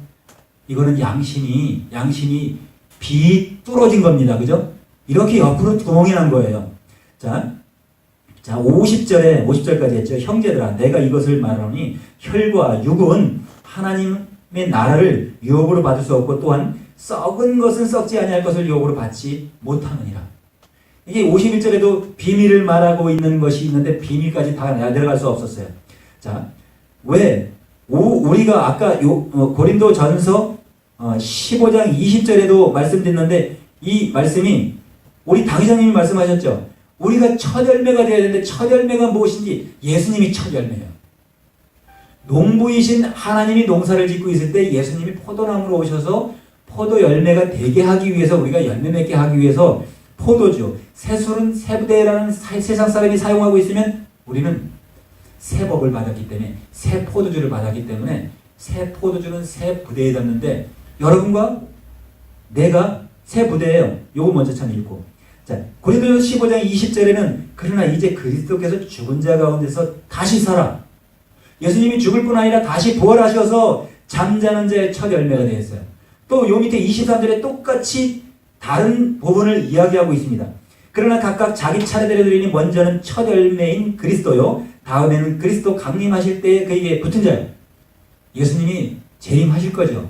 이거는 양심이 비뚤어진 겁니다. 그죠? 이렇게 옆으로 구멍이 난 거예요. 자 50절까지 했죠. 형제들아 내가 이것을 말하니 혈과 육은 하나님의 나라를 유업으로 받을 수 없고 또한 썩은 것은 썩지 아니할 것을 유업으로 받지 못하느니라. 이게 51절에도 비밀을 말하고 있는 것이 있는데 비밀까지 다 내려갈 수 없었어요. 자, 왜? 우리가 아까 고린도 전서 15장 20절에도 말씀드렸는데 이 말씀이 우리 당회장님이 말씀하셨죠. 우리가 첫 열매가 되어야 되는데 첫 열매가 무엇인지 예수님이 첫 열매예요. 농부이신 하나님이 농사를 짓고 있을 때 예수님이 포도나무로 오셔서 포도 열매가 되게 하기 위해서 우리가 열매 맺게 하기 위해서 포도주, 새술은 새부대라는 세상 사람이 사용하고 있으면 우리는 새 법을 받았기 때문에 새 포도주를 받았기 때문에 새 포도주는 새 부대에 닿는데 여러분과 내가 새 부대예요. 요거 먼저 참 읽고 자 고린도전서 15장 20절에는 그러나 이제 그리스도께서 죽은 자 가운데서 다시 살아 예수님이 죽을 뿐 아니라 다시 부활하셔서 잠자는 자의 첫 열매가 되었어요. 또 요 밑에 23절에 똑같이 다른 부분을 이야기하고 있습니다. 그러나 각각 자기 차례대로 드리니 먼저는 첫 열매인 그리스도요 다음에는 그리스도 강림하실 때 그에게 붙은 자요. 예수님이 재림하실 거죠.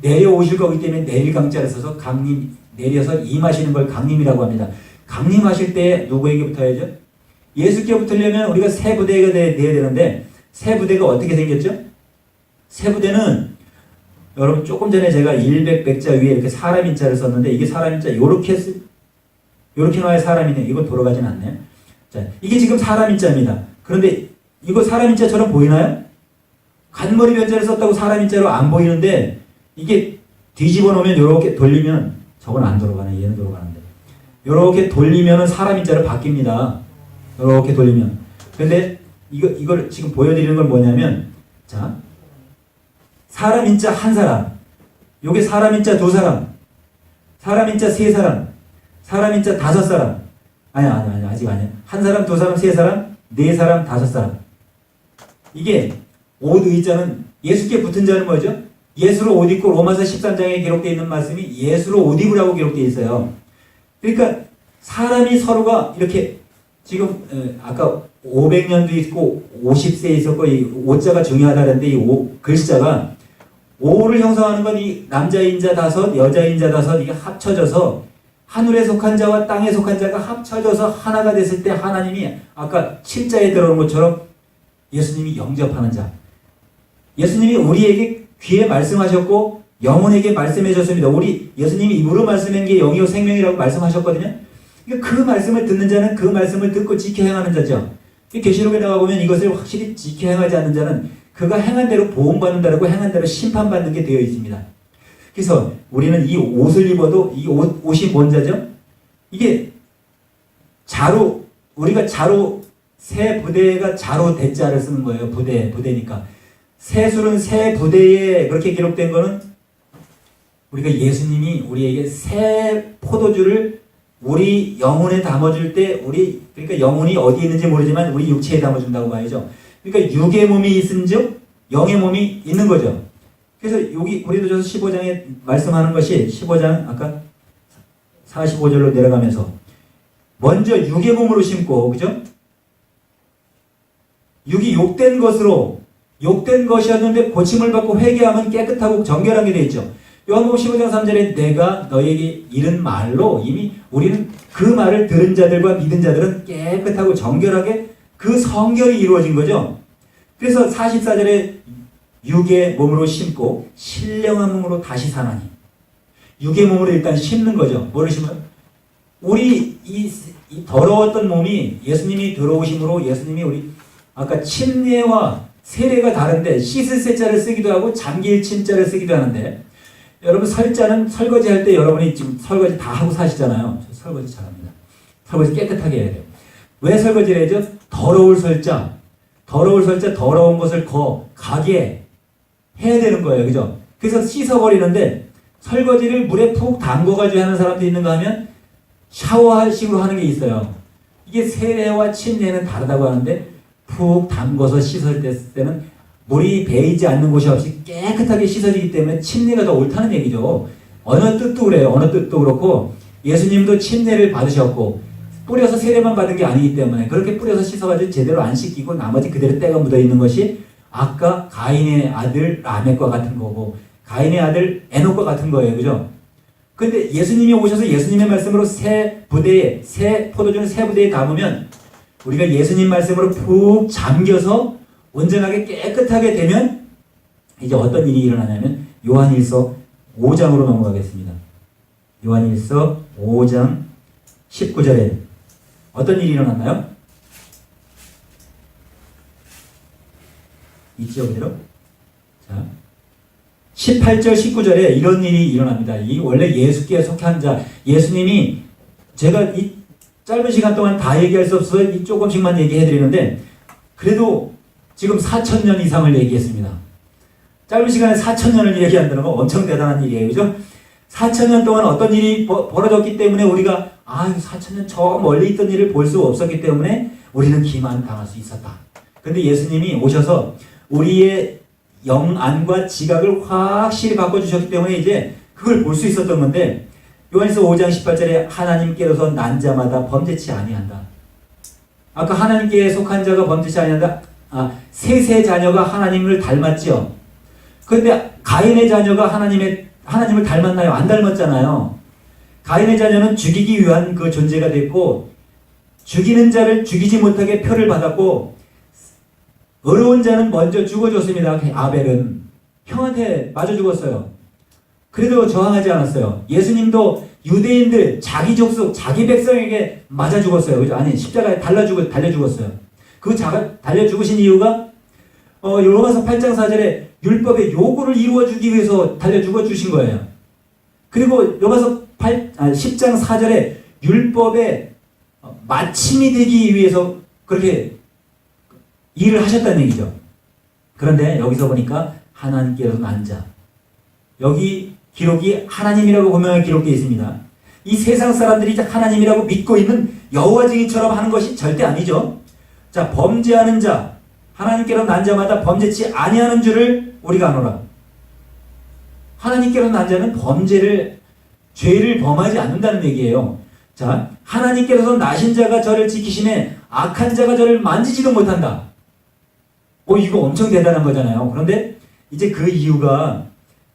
내려오실 거기 때문에 내릴 강자를 써서 강림, 내려서 임하시는 걸 강림이라고 합니다. 강림하실 때 누구에게 붙어야죠? 예수께 붙으려면 우리가 새 부대가 돼야 되는데 새 부대가 어떻게 생겼죠? 새 부대는 여러분 조금 전에 제가 100자 위에 이렇게 사람 인자를 썼는데 이게 사람 인자 요렇게 나와야 사람이네. 이건 돌아가진 않네요. 자, 이게 지금 사람 인자입니다. 그런데 이거 사람 인자처럼 보이나요? 간머리 변자를 썼다고 사람 인자로 안 보이는데 이게 뒤집어 놓으면 요렇게 돌리면 저건 안 돌아가네. 얘는 돌아가는데. 요렇게 돌리면은 사람 인자로 바뀝니다. 요렇게 돌리면. 근데 이걸 지금 보여드리는 건 뭐냐면 자, 사람 인자 한 사람, 요게 사람 인자 두 사람, 사람 인자 세 사람, 사람 인자 다섯 사람. 아니야, 아직 아니야. 한 사람, 두 사람, 세 사람, 네 사람, 다섯 사람. 이게 옷 의자는 예수께 붙은 자는 뭐죠? 예수로 옷 입고 로마서 13장에 기록되어 있는 말씀이 예수로 옷 입으라고 기록되어 있어요. 그러니까 사람이 서로가 이렇게 지금 아까 500년도 있고 50세 있었고 이 5자가 중요하다는데 이 글자가 5를 형성하는 건 이 남자인 자 다섯, 여자인 자 다섯 이게 합쳐져서 하늘에 속한 자와 땅에 속한 자가 합쳐져서 하나가 됐을 때 하나님이 아까 7자에 들어오는 것처럼 예수님이 영접하는 자. 예수님이 우리에게 귀에 말씀하셨고 영혼에게 말씀해 줬습니다. 우리 예수님이 입으로 말씀한 게 영이요 생명이라고 말씀하셨거든요. 그러니까 그 말씀을 듣는 자는 그 말씀을 듣고 지켜 행하는 자죠. 계시록에 나가 보면 이것을 확실히 지켜 행하지 않는 자는 그가 행한 대로 보응받는다라고 행한 대로 심판받는 게 되어 있습니다. 그래서 우리는 이 옷을 입어도 이 옷이 뭔 자죠? 이게 자로, 우리가 자로, 새 부대가 자로 대자를 쓰는 거예요. 부대니까. 새술은 새 부대에 그렇게 기록된 거는 우리가 예수님이 우리에게 새 포도주를 우리 영혼에 담아줄 때 그러니까 영혼이 어디에 있는지 모르지만 우리 육체에 담아준다고 봐야죠. 그러니까 육의 몸이 있은즉 영의 몸이 있는 거죠. 그래서 여기 고린도전서 15장에 말씀하는 것이 15장 아까 45절로 내려가면서 먼저 육의 몸으로 심고 그죠? 육이 욕된 것이었는데 고침을 받고 회개하면 깨끗하고 정결하게 되어 있죠. 요한복음 15장 3절에 내가 너에게 이른 말로 이미 우리는 그 말을 들은 자들과 믿은 자들은 깨끗하고 정결하게 그 성결이 이루어진 거죠. 그래서 44절에 육의 몸으로 심고 신령한 몸으로 다시 사나니 육의 몸으로 일단 심는 거죠. 뭐를 심어요? 우리 이 더러웠던 몸이 예수님이 들어오심으로 예수님이 우리 아까 침례와 세례가 다른데 씻을 세자를 쓰기도 하고 잠길 침자를 쓰기도 하는데 여러분 설자는 설거지 할 때 여러분이 지금 설거지 다 하고 사시잖아요. 저 설거지 잘합니다. 설거지 깨끗하게 해야 돼요. 왜 설거지를 해야죠? 더러울 설자, 더러운 것을 가게 해야 되는 거예요. 그죠? 그래서 씻어버리는데 설거지를 물에 푹 담궈가지고 하는 사람도 있는가 하면 샤워식으로 하는 게 있어요. 이게 세례와 침례는 다르다고 하는데 푹 담궈서 씻을 때는 물이 배이지 않는 곳이 없이 깨끗하게 씻어지기 때문에 침례가 더 옳다는 얘기죠. 어느 뜻도 그래요. 어느 뜻도 그렇고 예수님도 침례를 받으셨고 뿌려서 세례만 받은 게 아니기 때문에 그렇게 뿌려서 씻어가지고 제대로 안 씻기고 나머지 그대로 때가 묻어있는 것이 아까 가인의 아들 라멕과 같은 거고 가인의 아들 에녹과 같은 거예요. 그죠? 근데 예수님이 오셔서 예수님의 말씀으로 새 포도주는 새 부대에 담으면 우리가 예수님 말씀으로 푹 잠겨서 온전하게 깨끗하게 되면 이제 어떤 일이 일어나냐면 요한일서 5장으로 넘어가겠습니다. 요한일서 5장 19절에 어떤 일이 일어났나요? 있죠, 그대로? 자, 18절, 19절에 이런 일이 일어납니다. 이 원래 예수께 속한 자, 예수님이 제가 이 짧은 시간 동안 다 얘기할 수 없어서 이 조금씩만 얘기해 드리는데 그래도 지금 4,000년 이상을 얘기했습니다. 짧은 시간에 4,000년을 얘기한다는 건 엄청 대단한 일이에요. 그죠? 4,000년 동안 어떤 일이 벌어졌기 때문에 우리가 4,000년 저 멀리 있던 일을 볼 수 없었기 때문에 우리는 기만 당할 수 있었다. 근데 예수님이 오셔서 우리의 영안과 지각을 확실히 바꿔주셨기 때문에 이제 그걸 볼 수 있었던 건데 요한일서 5장 18절에 하나님께로서 난 자마다 범죄치 아니한다. 아까 하나님께 속한 자가 범죄치 아니한다. 셋의 자녀가 하나님을 닮았지요. 그런데 가인의 자녀가 하나님을 닮았나요? 안 닮았잖아요. 가인의 자녀는 죽이기 위한 그 존재가 됐고, 죽이는 자를 죽이지 못하게 표를 받았고, 어려운 자는 먼저 죽어줬습니다. 아벨은 형한테 맞아 죽었어요. 그래도 저항하지 않았어요. 예수님도 유대인들 자기 족속 자기 백성에게 맞아 죽었어요. 그죠? 아니 십자가에 달려 죽었어요. 그 달려 죽으신 이유가 로마서 8장 4절에 율법의 요구를 이루어주기 위해서 달려 죽어주신 거예요. 그리고 로마서 10장 4절에 율법의 마침이 되기 위해서 그렇게 일을 하셨다는 얘기죠. 그런데 여기서 보니까 하나님께서 난 자, 여기 기록이 하나님이라고 분명히 기록되어 있습니다. 이 세상 사람들이 하나님이라고 믿고 있는 여호와 증인처럼 하는 것이 절대 아니죠. 자, 범죄하는 자, 하나님께로 난 자마다 범죄치 아니하는 줄을 우리가 아노라. 하나님께로 난 자는 죄를 범하지 않는다는 얘기예요. 자, 하나님께서 나신 자가 저를 지키시네 악한 자가 저를 만지지도 못한다. 이거 엄청 대단한 거잖아요. 그런데 이제 그 이유가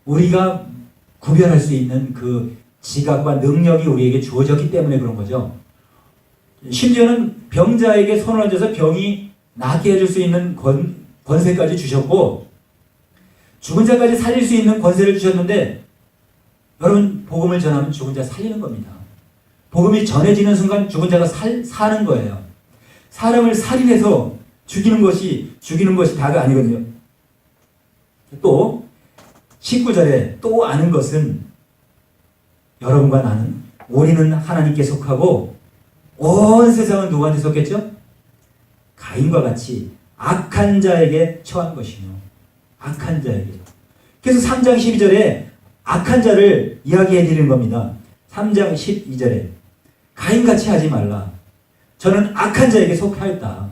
우리가 구별할 수 있는 그 지각과 능력이 우리에게 주어졌기 때문에 그런 거죠. 심지어는 병자에게 손을 얹어서 병이 낫게 해줄 수 있는 권세까지 주셨고, 죽은 자까지 살릴 수 있는 권세를 주셨는데, 여러분 복음을 전하면 죽은 자 살리는 겁니다. 복음이 전해지는 순간 죽은 자가 사는 거예요. 사람을 살인해서 죽이는 것이 다가 아니거든요. 또 19절에 또 아는 것은 여러분과 나는 우리는 하나님께 속하고 온 세상은 누구한테 속했죠? 가인과 같이 악한 자에게 처한 것이며 악한 자에게. 그래서 3장 12절에 악한 자를 이야기해 드리는 겁니다. 3장 12절에 가인같이 하지 말라. 저는 악한 자에게 속하였다.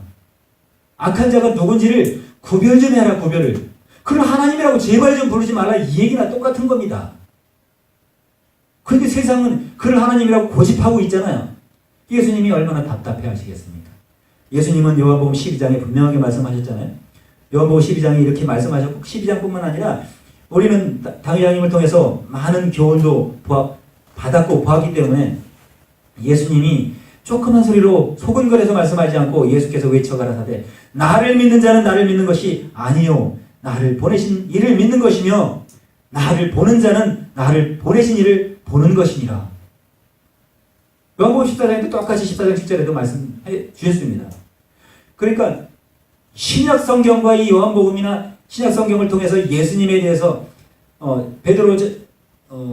악한 자가 누군지를 구별 좀 해라, 구별을. 그럼 하나님이라고 제발 좀 부르지 말라, 이 얘기나 똑같은 겁니다. 그런데 세상은 그를 하나님이라고 고집하고 있잖아요. 예수님이 얼마나 답답해 하시겠습니까? 예수님은 요한복음 12장에 분명하게 말씀하셨잖아요. 요한복음 12장에 이렇게 말씀하셨고, 12장뿐만 아니라 우리는 당회장님을 통해서 많은 교훈도 받았고 보았기 때문에 예수님이 조그만 소리로 소근거려서 말씀하지 않고 예수께서 외쳐가라사대 나를 믿는 자는 나를 믿는 것이 아니요 나를 보내신 이를 믿는 것이며 나를 보는 자는 나를 보내신 이를 보는 것이니라. 요한복음 14장에도 똑같이 14장 10절에도 말씀해 주셨습니다. 그러니까 신약 성경과 이 요한복음이나 신약 성경을 통해서 예수님에 대해서 베드로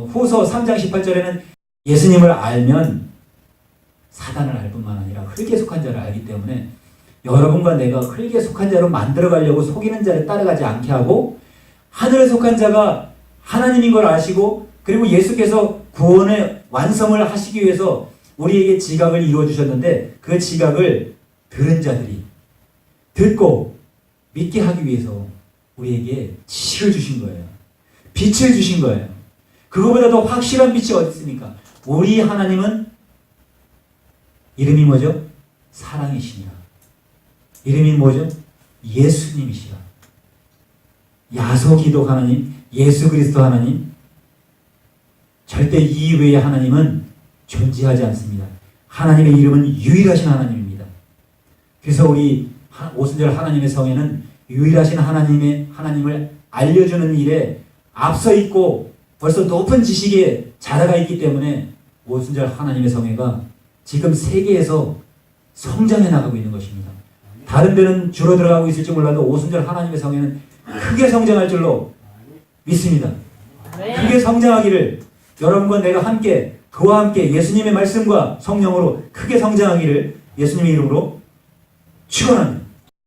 후서 3장 18절에는 예수님을 알면 사단을 알 뿐만 아니라 흙에 속한 자를 알기 때문에 여러분과 내가 흙에 속한 자로 만들어가려고 속이는 자를 따라가지 않게 하고 하늘에 속한 자가 하나님인 걸 아시고 그리고 예수께서 구원의 완성을 하시기 위해서 우리에게 지각을 이루어 주셨는데 그 지각을 들은 자들이 듣고 믿게 하기 위해서 우리에게 지식을 주신 거예요. 빛을 주신 거예요. 그거보다 더 확실한 빛이 어디 있습니까? 우리 하나님은 이름이 뭐죠? 사랑이시니라. 이름이 뭐죠? 예수님이시라. 야소기도 하나님, 예수 그리스도 하나님, 절대 이 이외의 하나님은 존재하지 않습니다. 하나님의 이름은 유일하신 하나님입니다. 그래서 우리 오순절 하나님의 성에는 유일하신 하나님을 알려주는 일에 앞서 있고 벌써 높은 지식에 자라가 있기 때문에 오순절 하나님의 성회가 지금 세계에서 성장해 나가고 있는 것입니다. 다른 데는 줄어들어가고 있을지 몰라도 오순절 하나님의 성회는 크게 성장할 줄로 믿습니다. 크게 성장하기를 여러분과 내가 함께 그와 함께 예수님의 말씀과 성령으로 크게 성장하기를 예수님의 이름으로 축원합니다.